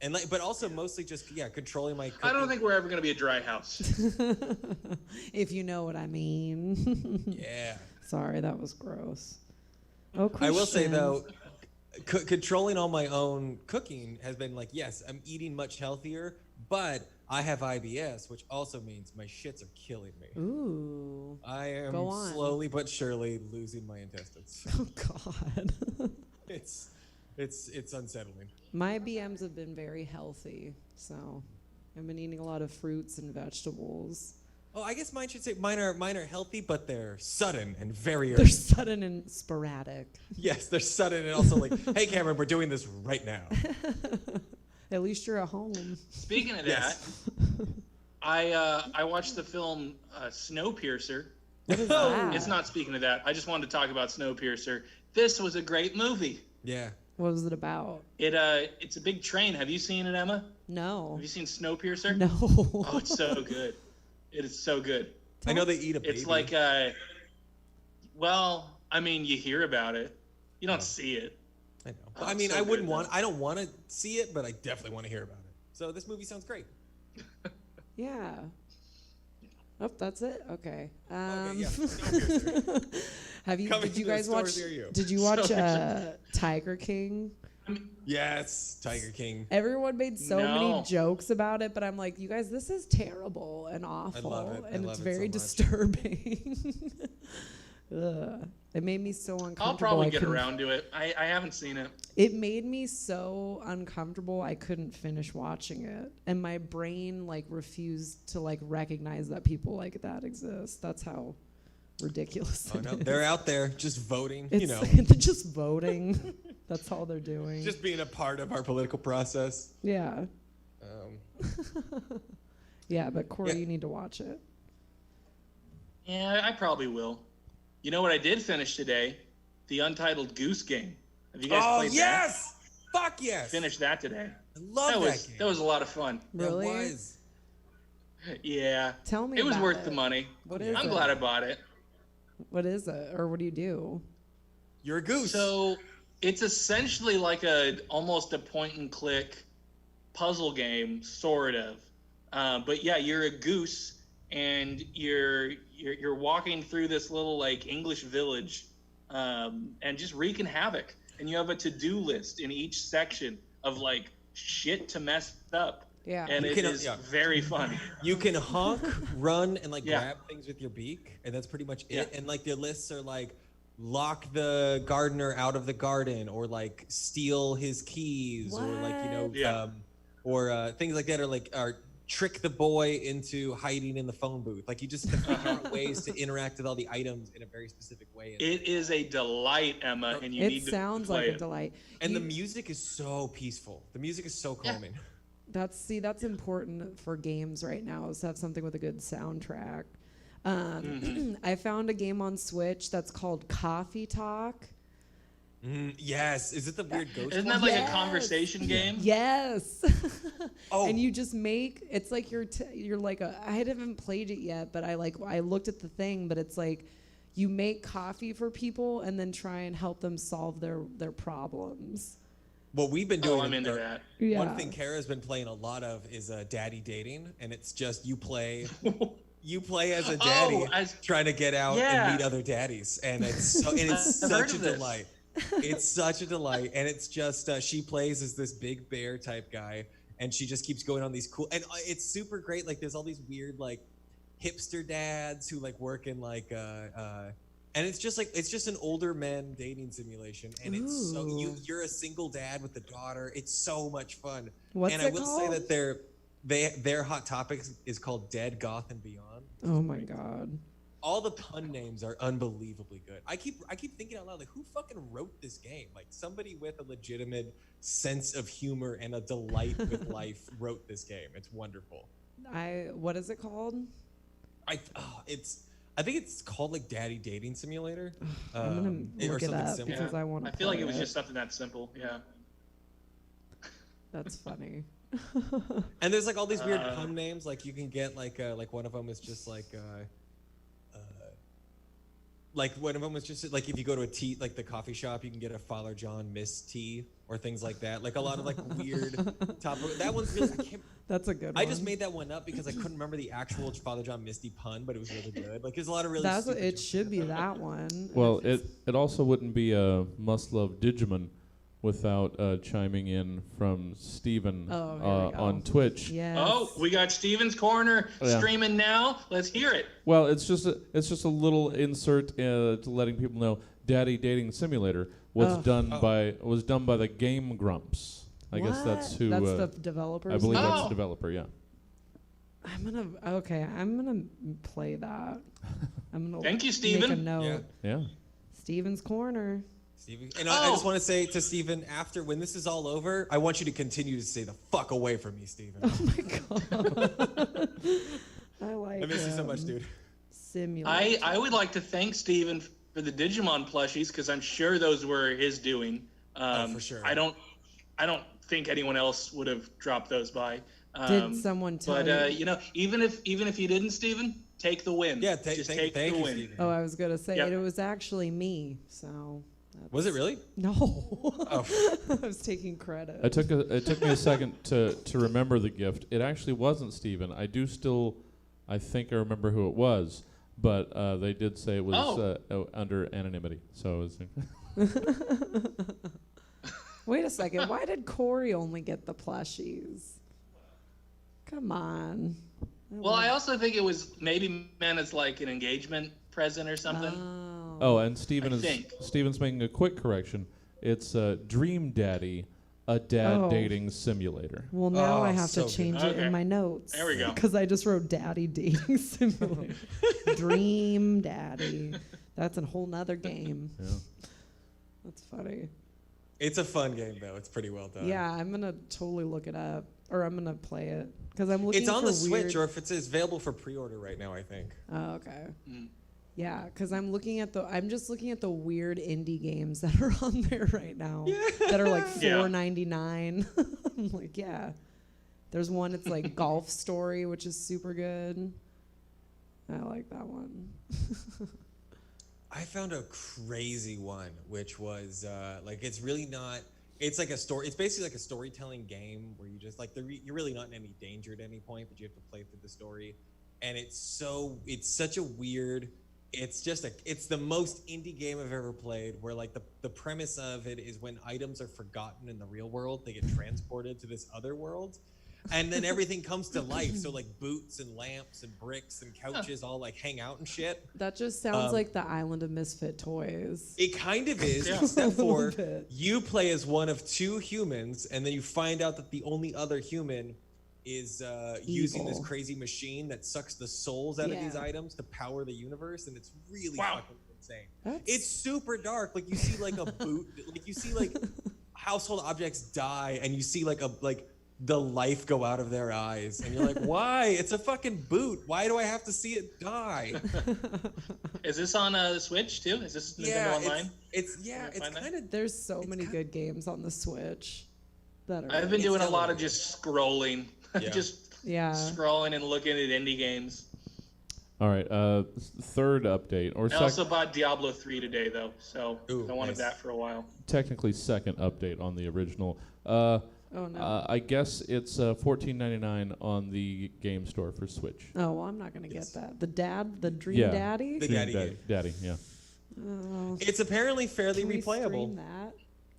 and like, but also mostly just controlling my. I don't think we're ever gonna be a dry house. If you know what I mean. Yeah. Sorry, that was gross. Oh, I will say Christian. though, controlling all my own cooking has been like, yes, I'm eating much healthier, but I have IBS, which also means my shits are killing me. Ooh. I am Go on. slowly but surely losing my intestines. Oh God. It's unsettling. My BMs have been very healthy, so I've been eating a lot of fruits and vegetables. Oh, I guess mine should say mine are healthy, but they're sudden and very They're urgent. sudden and sporadic. Yes, they're sudden and also like, hey Cameron, we're doing this right now. At least you're at home. Speaking of Yes. that, I watched the film Snowpiercer. What is that? It's not speaking of that. I just wanted to talk about Snowpiercer. This was a great movie. Yeah. What was it about? It's a big train. Have you seen it, Emma? No. Have you seen Snowpiercer? No. Oh, it's so good. It is so good. I know they eat a baby. It's like well, I mean, you hear about it. You don't see it. I know. Oh, I mean, so I wouldn't good, want. I don't want to see it, but I definitely want to hear about it. So this movie sounds great. Yeah. Oh, that's it. Okay. Okay, yeah. Snowpiercer. Have you? Coming Did you to a guys store watch? near you. Did you watch Snowpiercer. Tiger King? Yes, Tiger King. Everyone made so No. many jokes about it, but I'm like, you guys, this is terrible and awful, love it. I and love it's it very so much. disturbing. Ugh. It made me so uncomfortable. I'll probably I get couldn't- around to it. I haven't seen it. It made me so uncomfortable. I couldn't finish watching it, and my brain like refused to like recognize that people like that exist. That's how ridiculous Oh it no, is. they're out there just voting. It's You know, they're just voting. That's all they're doing. just being a part of our political process. Yeah. Yeah, but Corey, Yeah. you need to watch it. Yeah, I probably will. You know what I did finish today? The Untitled Goose Game. Have you guys Oh played yes! Fuck that? yes! Finished that today. I love that game. That was a lot of fun. Really? That was. Yeah. Tell me It was about worth it. the money. What is I'm it? glad I bought it. What is it, or what do you do? You're a goose. So it's essentially like almost a point and click puzzle game, sort of. But yeah, you're a goose and you're walking through this little like English village, and just wreaking havoc. And you have a to-do list in each section of like shit to mess up. Yeah. And You it can, is yeah. very fun. You can honk, run, and like Yeah. grab things with your beak, and that's pretty much it. Yeah. And like the lists are like lock the gardener out of the garden, or like steal his keys, or like Yeah. or things like that, or like trick the boy into hiding in the phone booth. Like you just have to figure out ways to interact with all the items in a very specific way. It is a delight, Emma, and you It need to sounds play like a it. delight. And the You- music is so peaceful. The music is so Yeah. calming. that's important for games right now, is to have something with a good soundtrack. I found a game on Switch that's called Coffee Talk. Yes. Is it the weird ghost? Isn't one? that like Yes. a conversation game? Yes. Oh. And you just make, it's like you're like I haven't played it yet, but I looked at the thing, but it's like you make coffee for people and then try and help them solve their problems. What we've been doing. Oh, I'm into that. Yeah. One thing Kara's been playing a lot of is daddy dating, and it's just you play as a daddy Oh, as- trying to get out Yeah. and meet other daddies, and it's I've heard such a of this. delight. It's such a delight, and it's just she plays as this big bear type guy, and she just keeps going on these cool, and it's super great. Like there's all these weird like hipster dads who like work in like and it's just an older men dating simulation, and it's so Ooh. you're a single dad with a daughter. It's so much fun. What's and it I will say called? that their hot topics is called Dead, Goth, and Beyond. Oh my God. All the pun names are unbelievably good. I keep thinking out loud, like, who fucking wrote this game? Like somebody with a legitimate sense of humor and a delight with life wrote this game. It's wonderful. What is it called? I think it's called like Daddy Dating Simulator. I'm gonna or look it something up similar. because I want to. I feel like it was just something that simple. Yeah. That's funny. And there's like all these weird pun names. Like you can get like one of them is just like like one of them was just like if you go to a tea, like the coffee shop, you can get a Father John Mist tea or things like that. Like a lot of like weird that one's really. That's a good one. I just made that one up because I couldn't remember the actual Father John Misty pun, but it was really good. Like there's a lot of really. That's stupid it. jokes Should in be there. that one. Well, it also wouldn't be a must love Digimon without chiming in from Steven Oh, here we go. on Twitch. Yes. Oh, we got Steven's Corner Yeah. streaming now. Let's hear it. Well, it's just a little insert to letting people know Daddy Dating Simulator was done by the Game Grumps. I guess that's who. That's the developers. I believe that's Oh. the developer. Yeah. I'm gonna play that. I'm gonna Thank you, make a Steven. note. Yeah. Steven's Corner. Steven, and I just want to say to Steven, after when this is all over, I want you to continue to stay the fuck away from me, Steven. Oh my god. I like. I miss you so much, dude. Simulator. I would like to thank Steven for the Digimon plushies because I'm sure those were his doing. For sure. I don't think anyone else would have dropped those by. Did someone tell But you? you know, even if you didn't, Steven, take the win. Yeah, just thank take the you, win. Steven. Oh, I was gonna say Yep. it was actually me. So. Was it really? No. Oh. I was taking credit. It took me a second to remember the gift. It actually wasn't Steven. I think I remember who it was, but they did say it was under anonymity. So it was Wait a second. Why did Corey only get the plushies? Come on. Well, I also think it was maybe meant as like an engagement present or something. Oh, and Steven's making a quick correction. It's Dream Daddy, a dad dating simulator. Well, now I have so to good. change it Okay. in my notes. There we go. Because I just wrote Daddy Dating Simulator. Dream Daddy. That's a whole nother game. Yeah. That's funny. It's a fun game though. It's pretty well done. Yeah, I'm going to totally look it up. Or I'm going to play it. Because I'm looking It's on for the weird... Switch, or if it's available for pre-order right now, I think. Oh, okay. Mm. Yeah, because I'm just looking at the weird indie games that are on there right now that are like Yeah. $4.99. I'm like, yeah. There's one. It's like Golf Story, which is super good. I like that one. I found a crazy one, which was like it's really not. It's like a story. It's basically like a storytelling game where you just like you're really not in any danger at any point, but you have to play through the story, and it's such a weird. It's the most indie game I've ever played. Where like the premise of it is when items are forgotten in the real world, they get transported to this other world. And then everything comes to life. So like boots and lamps and bricks and couches all like hang out and shit. That just sounds like the Island of Misfit Toys. It kind of is, Yeah. except A little for bit. you play as one of two humans, and then you find out that the only other human is using this Evil. crazy machine that sucks the souls out of these Yeah. items to power the universe, and it's really Wow. fucking insane. That's- It's super dark. Like you see like a boot, like you see like household objects die, and you see like the life go out of their eyes, and you're like, why? It's a fucking boot. Why do I have to see it die? Is this on the Switch too? Is this Nintendo Online? it's Can I it's find that? kind of There's so many kinda- good games on the Switch that are. I've been doing a lot of hella just scrolling, Yeah. just Yeah. scrolling and looking at indie games. All right. Third update, or I also bought Diablo 3 today though, so Ooh, I wanted nice. that for a while. technically second update on the original. Oh no. I guess it's $14.99 on the game store for Switch. Oh well, I'm not gonna Yes. get that. The Dream Yeah. Daddy. The Dream Daddy Daddy, yeah. Oh. It's apparently fairly Can we replayable. stream that?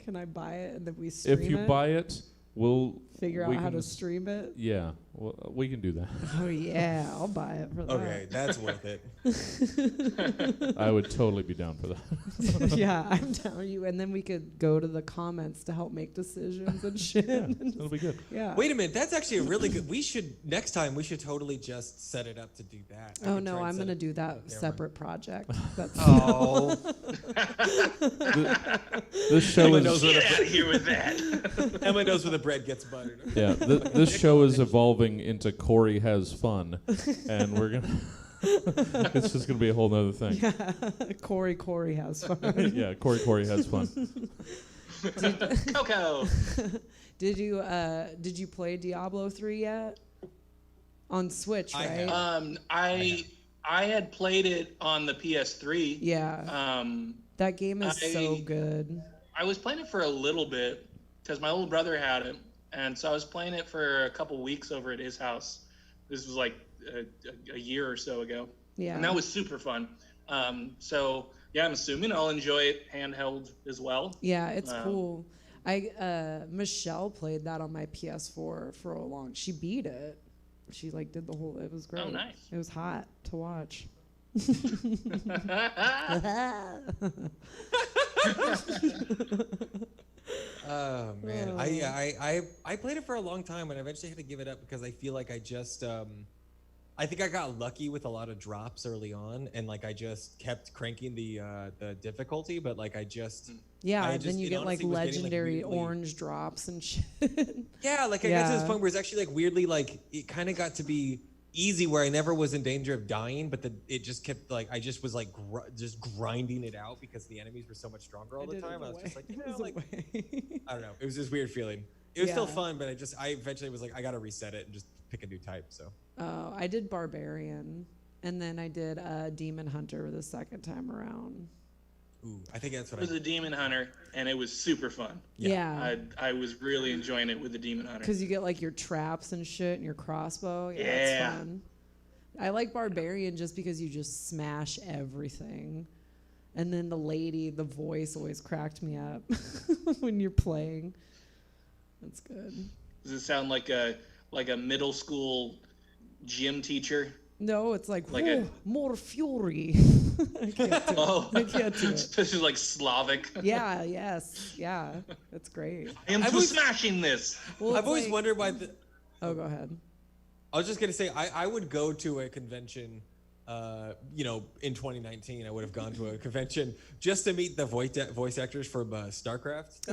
Can I buy it and then we stream If you it? buy it, we'll Figure we out how can to stream it. Yeah, well, we can do that. Oh yeah, I'll buy it for that. Okay, that's worth it. I would totally be down for that. Yeah, I'm telling you. And then we could go to the comments to help make decisions and shit. Yeah, it'll be good. Yeah. Wait a minute, that's actually a really good. Next time we should totally just set it up to do that. I Oh could no, try and I'm set gonna it- do that mind. separate project. That's Oh, This show Emma is knows where Get out the of here with that. Emma knows where the bread gets buttered. yeah. This show is evolving into Corey has fun, and we're gonna. It's just gonna be a whole nother thing. Corey has fun. Yeah, Corey has fun. Coco. Did you play Diablo 3 yet? On Switch, I right? have. I had played it on the PS3. Yeah. That game is so good. I was playing it for a little bit because my little brother had it, and so I was playing it for a couple weeks over at his house. This was like a year or so ago. Yeah. And that was super fun. So yeah, I'm assuming I'll enjoy it handheld as well. Yeah, it's cool. Michelle played that on my PS4 for a long. She beat it. She like did the whole. It was great. Oh, nice. It was hot to watch. Oh man, I played it for a long time, and I eventually had to give it up because I feel like I just I think I got lucky with a lot of drops early on, and like I just kept cranking the difficulty, but like I just then you get like legendary like, weirdly, orange drops and shit. Yeah, like I got to this point where it's actually like weirdly like it kind of got to be easy where I never was in danger of dying, but it just kept like I just was like just grinding it out because the enemies were so much stronger all the time. I was just like, like I don't know. It was this weird feeling. It was still fun, but I eventually was like, I gotta reset it and just pick a new type. So. Oh, I did Barbarian, and then I did Demon Hunter the second time around. Ooh, I think that's what I was a Demon Hunter, and it was super fun. Yeah. I was really enjoying it with the Demon Hunter. Because you get like your traps and shit and your crossbow. Yeah, it's fun. I like Barbarian just because you just smash everything. And then the voice always cracked me up when you're playing. That's good. Does it sound like a middle school gym teacher? No, it's like more fury. I can't do I can't do it. Especially like Slavic. Yeah, that's great. I am smashing this. Well, I've always wondered why Oh, go ahead. I was just gonna say I would go to a convention, in 2019 I would have gone to a convention just to meet the voice actors from StarCraft.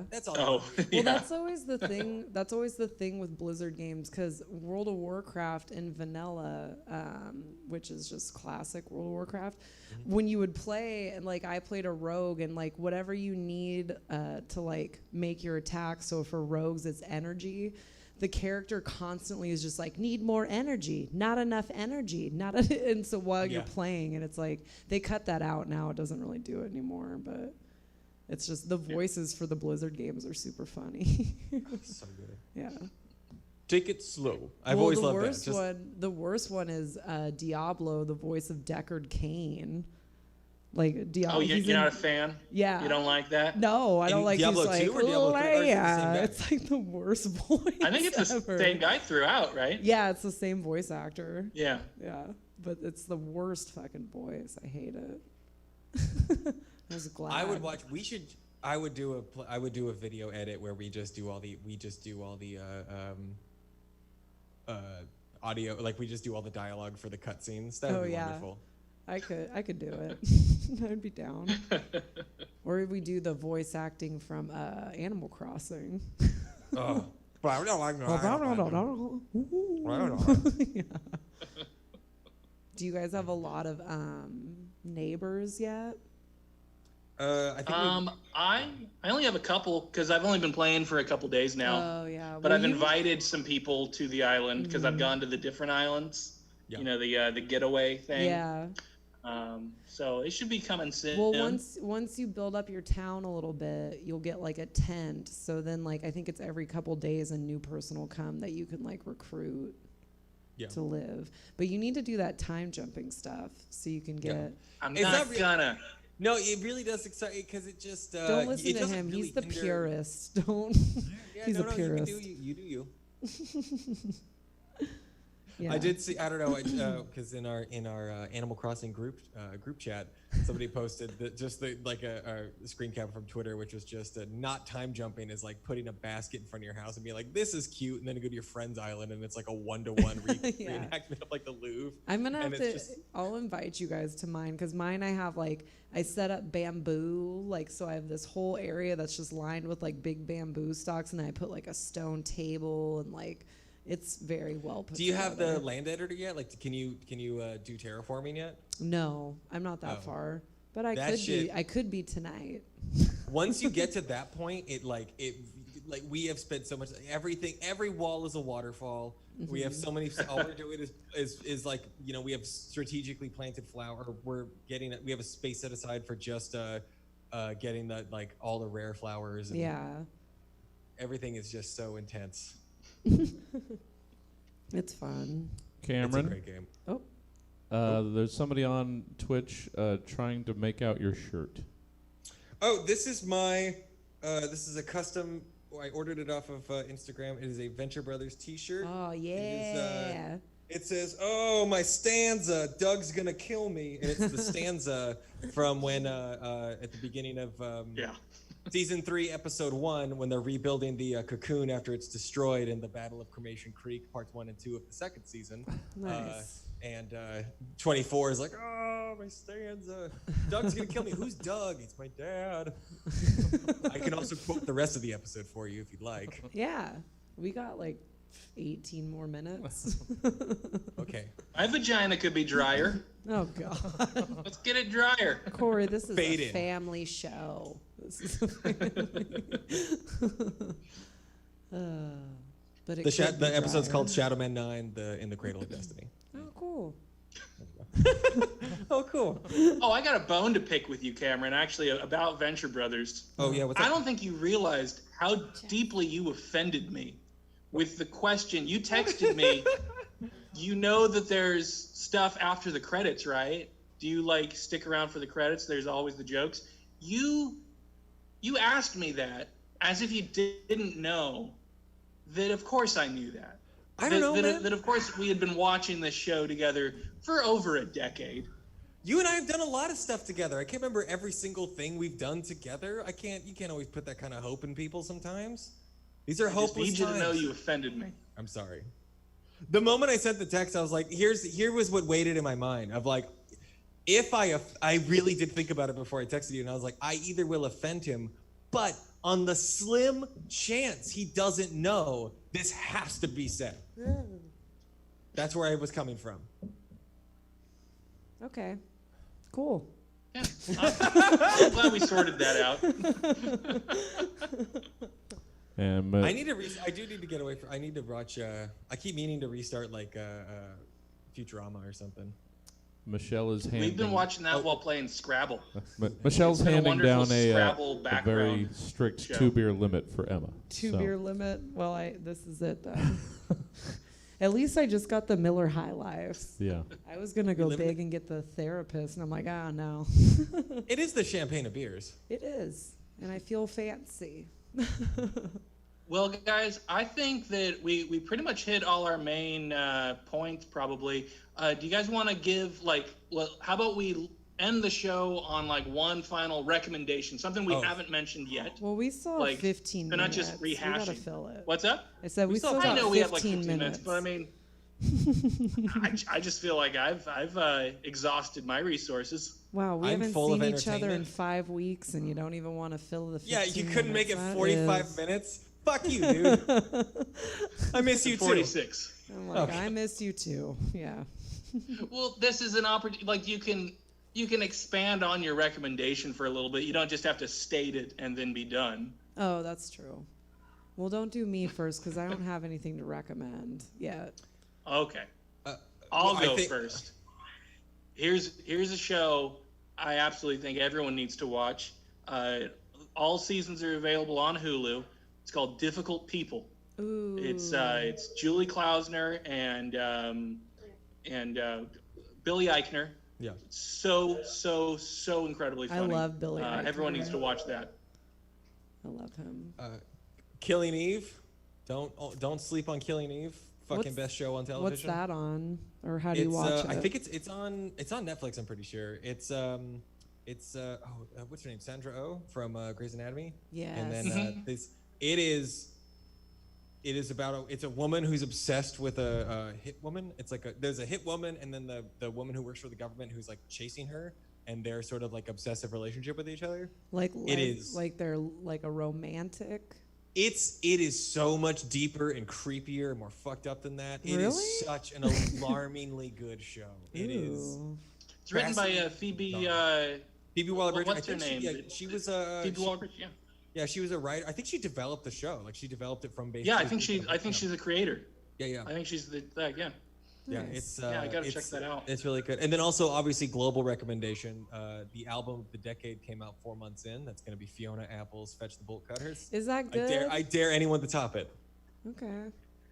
That's all. Oh, well, that's always the thing. That's always the thing with Blizzard games, because World of Warcraft and vanilla, which is just classic World of Warcraft, when you would play, and like I played a rogue, and like whatever you need to like make your attack. So for rogues, it's energy. The character constantly is just like, need more energy, not enough energy, and so while you're playing, and it's like they cut that out now. It doesn't really do it anymore, but it's just the voices for the Blizzard games are super funny. So good. Yeah. Take it slow. I've always loved that. The worst one is Diablo, the voice of Deckard Cain. Like Diablo. Oh, you're not a fan? Yeah. You don't like that? No, I don't like Diablo he's 2 like, or Diablo 3? It's like the worst voice. I think it's ever. the same guy throughout, right? Yeah, it's the same voice actor. Yeah. Yeah. But it's the worst fucking voice. I hate it. I was glad. I would watch. I would do a video edit where we just do all the audio, like we just do all the dialogue for the cutscenes. That would be wonderful. I could do it. I'd be down. Or we do the voice acting from Animal Crossing. Oh. Yeah. Do you guys have a lot of neighbors yet? I think I only have a couple because I've only been playing for a couple days now. Oh yeah. But I've invited some people to the island because I've gone to the different islands. Yeah. You know, the getaway thing. Yeah. So it should be coming soon. Well, once you build up your town a little bit, you'll get like a tent. So then, like, I think it's every couple days a new person will come that you can like recruit to live. But you need to do that time jumping stuff so you can get. I'm not gonna. No, it really does excite me because it just. Don't listen to him. Really He's the purist. Don't. Yeah, He's a purist. You do you. Yeah. I did see. I don't know, because in our Animal Crossing group chat, somebody posted a screen cap from Twitter, which was just not time jumping is like putting a basket in front of your house and being like, "This is cute," and then you go to your friend's island and it's like a 1-to-1 reenactment of like the Louvre. I'm gonna have to. I'll invite you guys to mine because mine I have like I set up bamboo, like so I have this whole area that's just lined with like big bamboo stalks, and then I put like a stone table and like. It's very well put together. Do you have the land editor yet? Like, can you do terraforming yet? No, I'm not that far, but I could be tonight. Once you get to that point, like we have spent so much. Every wall is a waterfall. We have so many. All we're doing is like, you know, we have strategically planted flower. We have a space set aside for just getting the like all the rare flowers. And everything is just so intense. It's fun. Cameron, it's a great game. there's somebody on Twitch trying to make out your shirt. Oh, this is a custom. I ordered it off of Instagram. It is a Venture Brothers T-shirt. Oh yeah. It says, "Oh, my stanza, Doug's gonna kill me," and it's the stanza from when at the beginning of season 3, episode 1, when they're rebuilding the cocoon after it's destroyed in the Battle of Cremation Creek, parts 1 and 2 of the 2nd season. Nice. And 24 is like, "Oh, my stanza, Doug's gonna kill me." Who's Doug? It's my dad. I can also quote the rest of the episode for you if you'd like. Yeah, we got like 18 more minutes. Okay. My vagina could be drier. Oh God. Let's get it drier. Corey, this is Fade a in. family show. This is a family. But it could be The episode's drier. called Shadow Man 9, In the Cradle of Destiny. Oh, cool. Oh, cool. Oh, I got a bone to pick with you, Cameron, actually, about Venture Brothers. Oh, yeah, what's I up? don't think you realized how deeply you offended me with the question. You texted me, you know that there's stuff after the credits, right? Do you, like, stick around for the credits? There's always the jokes. You asked me that as if you didn't know that, of course, I knew that. I don't know, man. That, of course, we had been watching this show together for over a decade. You and I have done a lot of stuff together. I can't remember every single thing we've done together. You can't always put that kind of hope in people sometimes. These are I just hopeless need you to times. know you offended me. I'm sorry. The moment I sent the text, I was like, here was what waited in my mind of like, if I really did think about it before I texted you, and I was like, I either will offend him, but on the slim chance he doesn't know, this has to be said. That's where I was coming from. Okay. Cool. Yeah, I'm glad we sorted that out. And I do need to get away from. I need to watch. I keep meaning to restart like Futurama or something. Michelle is handing. We've been watching that while playing Scrabble. Michelle's It's been a handing wonderful down a Scrabble very background strict show. 2-beer limit for Emma. Two So, beer limit. Well, this is it then. At least I just got the Miller High Life. Yeah. I was gonna go living big and get the therapist, and I'm like, no. It is the champagne of beers. It is, and I feel fancy. Well, guys, I think that we pretty much hit all our main points, probably. Do you guys want to give, how about we end the show on, one final recommendation, something we haven't mentioned yet? Well, we still have 15 They're minutes. not just We gotta rehashing. fill it. What's up? I said we still I got know we have 15 15 minutes. minutes, but I mean, I just feel like I've exhausted my resources. Wow, we I'm haven't full of seen each other in entertainment. 5 weeks, and you don't even want to fill the 15 Yeah, you couldn't make it minutes. That 45 is- minutes. Fuck you, dude. I miss you too. 46. I'm like, Okay. I miss you too. Yeah. Well, this is an opportunity. You can expand on your recommendation for a little bit. You don't just have to state it and then be done. Oh, that's true. Well, don't do me first because I don't have anything to recommend yet. Okay, well, I'll I go think- first. Here's a show I absolutely think everyone needs to watch. All seasons are available on Hulu. It's called Difficult People. Ooh. It's Julie Klausner and Billy Eichner. Yeah. So incredibly I funny. love Billy Eichner. Everyone needs to watch that. I love him. Killing Eve. Don't sleep on Killing Eve. Fucking best show on television. What's that on? Or how do you It's, watch it? I think it's on Netflix. I'm pretty sure. It's what's her name? Sandra Oh from Grey's Anatomy. Yes. And then it is about it's a woman who's obsessed with a hit woman. It's like there's a hit woman and then the woman who works for the government who's like chasing her, and they're sort of like obsessive relationship with each other. Like they're like a romantic. It is so much deeper and creepier and more fucked up than that. It Really? is such an alarmingly good show. It is. Ooh. It's written by Fascinating. Phoebe. Phoebe Waller-Bridge. What's I her think name? she was Phoebe Waller-Bridge. Yeah. Yeah, she was a writer. I think she developed the show. Like she developed it from Yeah, I think she's a creator. Yeah. I think she's yeah. Yeah, Nice. it's Yeah, I gotta check that out. It's really good. And then also obviously global recommendation. The album of the decade came out 4 months in. That's gonna be Fiona Apple's "Fetch the Bolt Cutters." Is that good? I dare anyone to top it. Okay.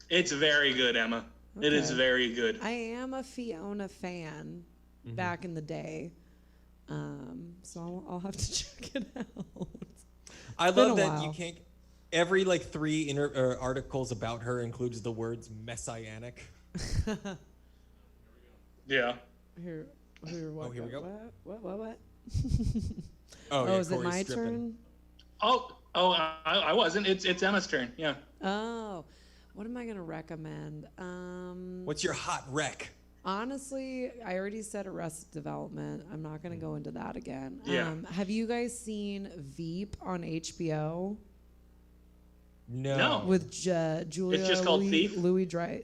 It's very good, Emma. It is Okay. very good. I am a Fiona fan back in the day. So I'll have to check it out. I been love a that while. you can't. Every like 3 articles about her includes the words messianic. Yeah. Here what? Oh, here we go. What? Oh, yeah, is it Corey's my stripping. turn? I wasn't. It's Emma's turn. Yeah. Oh, what am I gonna recommend? What's your hot wreck? Honestly, I already said Arrested Development. I'm not gonna go into that again. Yeah. Have you guys seen Veep on HBO No. with Julia? It's just called Thief? Louis Dreyfus.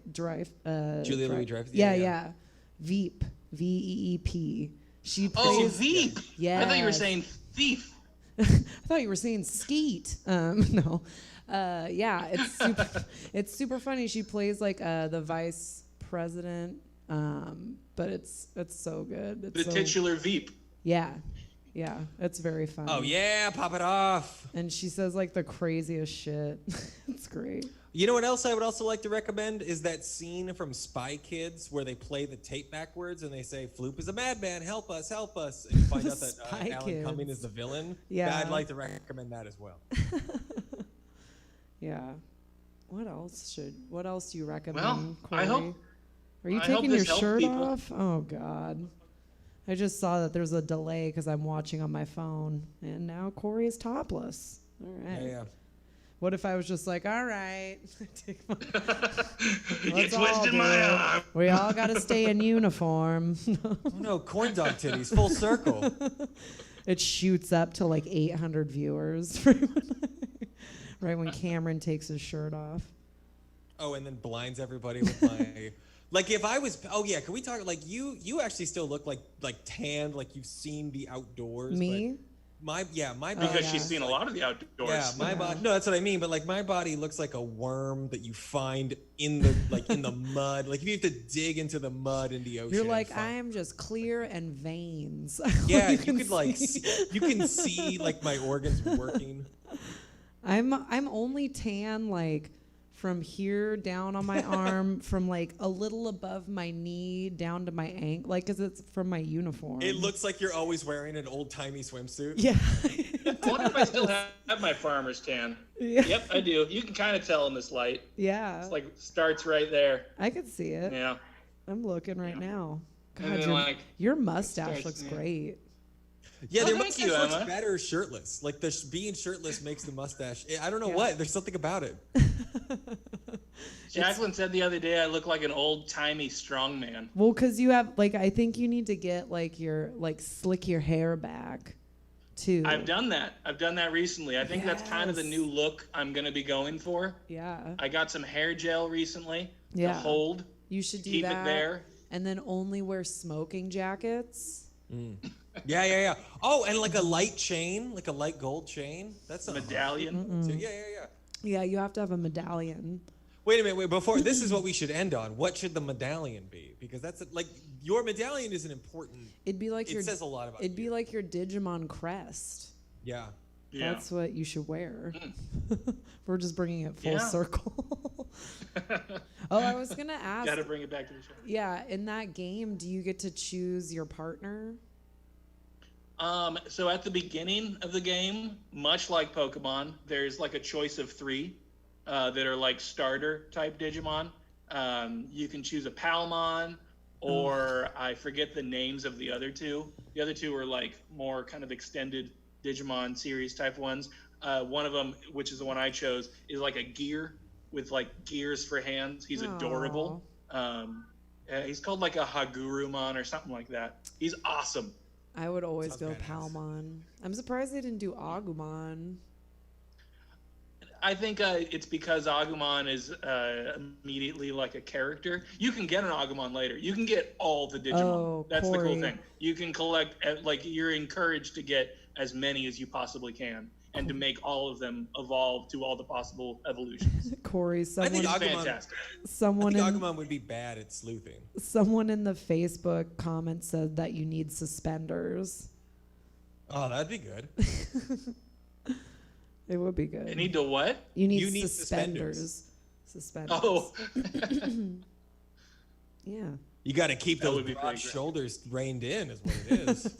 Julia Louis-Dreyfus? Yeah, Yeah, yeah. yeah. Veep. Veep. She plays. Oh, Veep. Yeah. I thought you were saying thief. I thought you were saying skeet. No. Yeah, it's super funny. She plays like the vice president. But it's so good. It's The titular Veep. Yeah. It's very fun. Oh yeah, pop it off. And she says like the craziest shit. It's great. You know what else I would also like to recommend is that scene from Spy Kids where they play the tape backwards and they say, "Floop is a madman, help us, help us," and you find out that Spy Alan Kids. Cumming is the villain. Yeah. I'd like to recommend that as well. Yeah. What else do you recommend? Well, Corey? I hope- Are you I hope taking your this helped shirt people. off? Oh God. I just saw that there's a delay because I'm watching on my phone, and now Corey is topless. All right. Yeah. What if I was just like, all right, take my, You let's all twisted do my it. arm. We all got to stay in uniform. Oh no, corn dog titties, full circle. It shoots up to like 800 viewers right when Cameron takes his shirt off. Oh, and then blinds everybody with my. Like if I was, oh yeah, can we talk? Like you actually still look like tanned, like you've seen the outdoors. Me? But my Because body. yeah. she's seen a lot of the outdoors. Yeah, my body. No, that's what I mean. But like my body looks like a worm that you find in the mud. Like if you have to dig into the mud in the ocean. You're like, and I find- am just clear and veins. Yeah, you can could like see. you can see like my organs working. I'm only tan like from here down on my arm, from like a little above my knee down to my ankle, like because it's from my uniform. It looks like you're always wearing an old timey swimsuit. Yeah. I wonder if I still have my farmer's tan. Yeah. Yep, I do. You can kind of tell in this light. Yeah. It's like starts right there. I could see it. Yeah. I'm looking right now. And God, then, like, your mustache starts, looks yeah. great. Yeah, Oh, their thank mustache you, looks Emma. better shirtless. Like being shirtless makes the mustache. I don't know Yeah. what. There's something about it. Jacqueline said the other day I look like an old timey strongman. Well, because you have like, I think you need to get like slick your hair back, too. I've done that recently. I think that's kind of the Yes. new look I'm gonna be going for. Yeah. I got some hair gel recently Yeah. to hold. You should do Keep that. it there. And then only wear smoking jackets. Yeah. Oh, and like a light chain, like a light gold chain. That's a Medallion. So, yeah. Yeah, you have to have a medallion. Wait a minute. Before this is what we should end on. What should the medallion be? Because that's like your medallion is an important. It'd be like It says a lot about It'd be you. like your Digimon crest. Yeah. Yeah. That's what you should wear. We're just bringing it full Yeah. circle. Oh, I was gonna ask. Got to bring it back to the show. Yeah, in that game, do you get to choose your partner? So at the beginning of the game, much like Pokemon, there's like a choice of 3 that are like starter type Digimon. You can choose a Palmon, or I forget the names of the other 2. The other 2 are like more kind of extended Digimon series type ones. One of them, which is the one I chose, is like a gear with like gears for hands. He's adorable. He's called like a Hagurumon or something like that. He's awesome. I would always Sounds go badass. Palmon. I'm surprised they didn't do Agumon. I think it's because Agumon is immediately like a character. You can get an Agumon later. You can get all the Digimon. Oh, That's the Corey. cool thing. You can collect, like, you're encouraged to get as many as you possibly can. and to make all of them evolve to all the possible evolutions. Corey, I someone, think It's Agumon, fantastic. someone, I think in, Agumon would be bad at sleuthing. someone in the Facebook comment said that you need suspenders. Oh, that'd be good. It would be good. I need to what? You need, You need suspenders. Suspenders. Oh, Yeah. You got to keep That those would be broad pretty great. shoulders reined in, is what it is.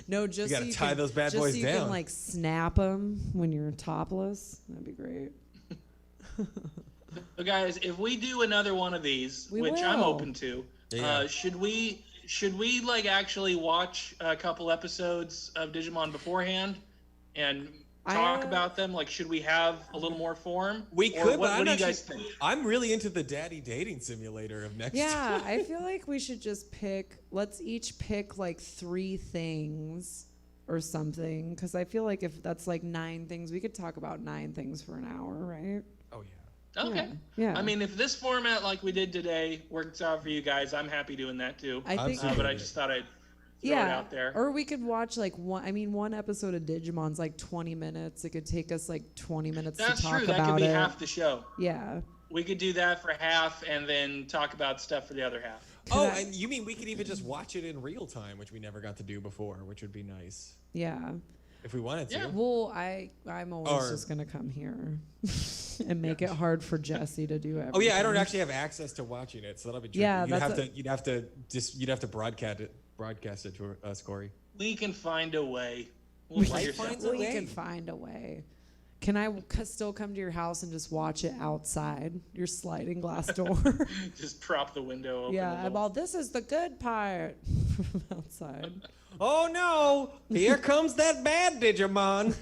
No, just You so gotta you tie can, those bad just boys so you down. can like snap them when you're topless. That'd be great. so guys, if we do another one of these, We which I'm will. open to, Yeah. should we like actually watch a couple episodes of Digimon beforehand and talk about them? Like, should we have a little more form? We Or could, What, but what I'm do you actually, guys think? I'm really into the daddy dating simulator of next Yeah, I feel like we should just let's each pick like 3 things or something. Because I feel like if that's like 9 things, we could talk about 9 things for an hour, right? Oh, yeah. Okay. Yeah. I mean, if this format like we did today works out for you guys, I'm happy doing that too. I think, I'm But I just thought I'd throw it out there. Or we could watch like one episode of Digimon's like 20 minutes. It could take us like 20 minutes That's to talk true. That about could be it. half the show. Yeah. We could do that for half and then talk about stuff for the other half. Oh, I- and you mean we could even just watch it in real time, which we never got to do before, which would be nice Yeah. if we wanted to. Yeah. Well, I'm always Or- just gonna come here and make it hard for Jesse to do everything. Oh yeah, I don't actually have access to watching it, so that'll be tricky. Yeah, you'd have to broadcast it to us, Corey. We can find a way. We'll Right, figure find something. a We way. can find a way. Can I still come to your house and just watch it outside your sliding glass door? Just prop the window open. Yeah, a I'm little. all, this is the good part from outside. Oh no! Here comes that bad Digimon.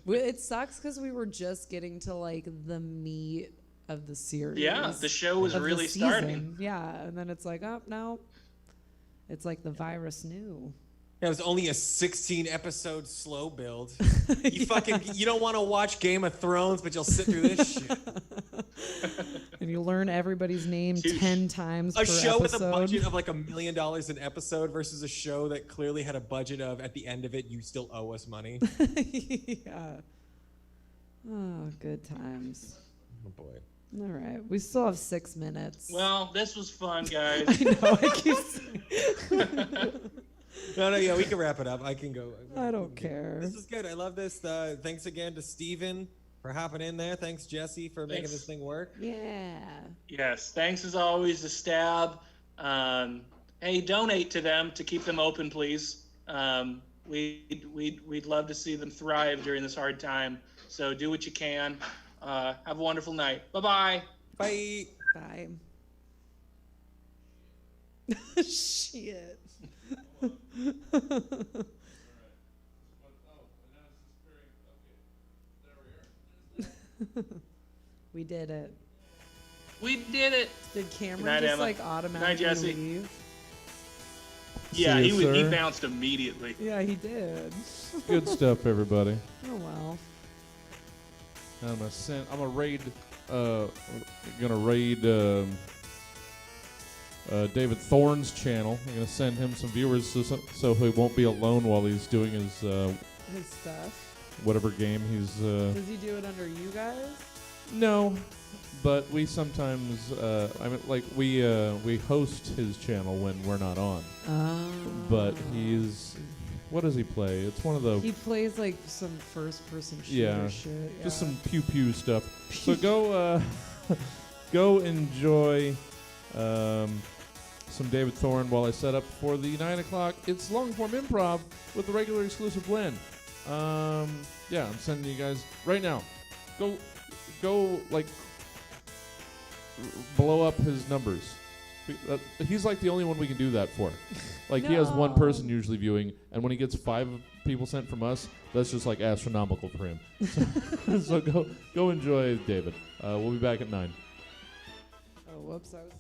It sucks because we were just getting to like the meat of the series. Yeah, the show was of the really season. starting. Yeah, and then it's like, oh no, it's like the virus knew. It was only a 16-episode slow build. You don't want to watch Game of Thrones, but you'll sit through this shit. And you learn everybody's name Touche. 10 times A per show with a episode. budget of like $1 million an episode versus a show that clearly had a budget of, at the end of it, you still owe us money. Yeah. Oh, good times. Oh boy. All right, we still have 6 minutes. Well, this was fun, guys. I know, I keep saying. No, yeah, we can wrap it up. I can go. I don't care. This is good. I love this. Thanks again to Steven for hopping in there. Thanks, Jesse, for making Thanks. this thing work. Yeah. Yes, thanks as always to Stab. Hey, donate to them to keep them open, please. We'd love to see them thrive during this hard time. So do what you can. Have a wonderful night. Bye-bye. Bye. Bye. Shit. We did it. We did it. Did Cameron Good night, just Emma. like Good night, automatically Jesse. leave? Yeah, See you, he sir. bounced immediately. Yeah, he did. Good stuff, everybody. Oh well. I'm gonna raid David Thorne's channel. I'm gonna send him some viewers so he won't be alone while he's doing his His stuff. whatever game he's. Does he do it under you guys? No, but we sometimes we host his channel when we're not on. But what does he play? It's one of the He plays like some first-person shooter Yeah, shit. just yeah. some pew pew stuff. So go go enjoy some David Thorne while I set up for the 9 o'clock. It's long form improv with the regular exclusive blend. Yeah, I'm sending you guys right now. Go like blow up his numbers. He's like the only one we can do that for. Like he has one No. person usually viewing, and when he gets 5 people sent from us, that's just like astronomical for him. So go enjoy David. We'll be back at 9. Oh, whoops! I was.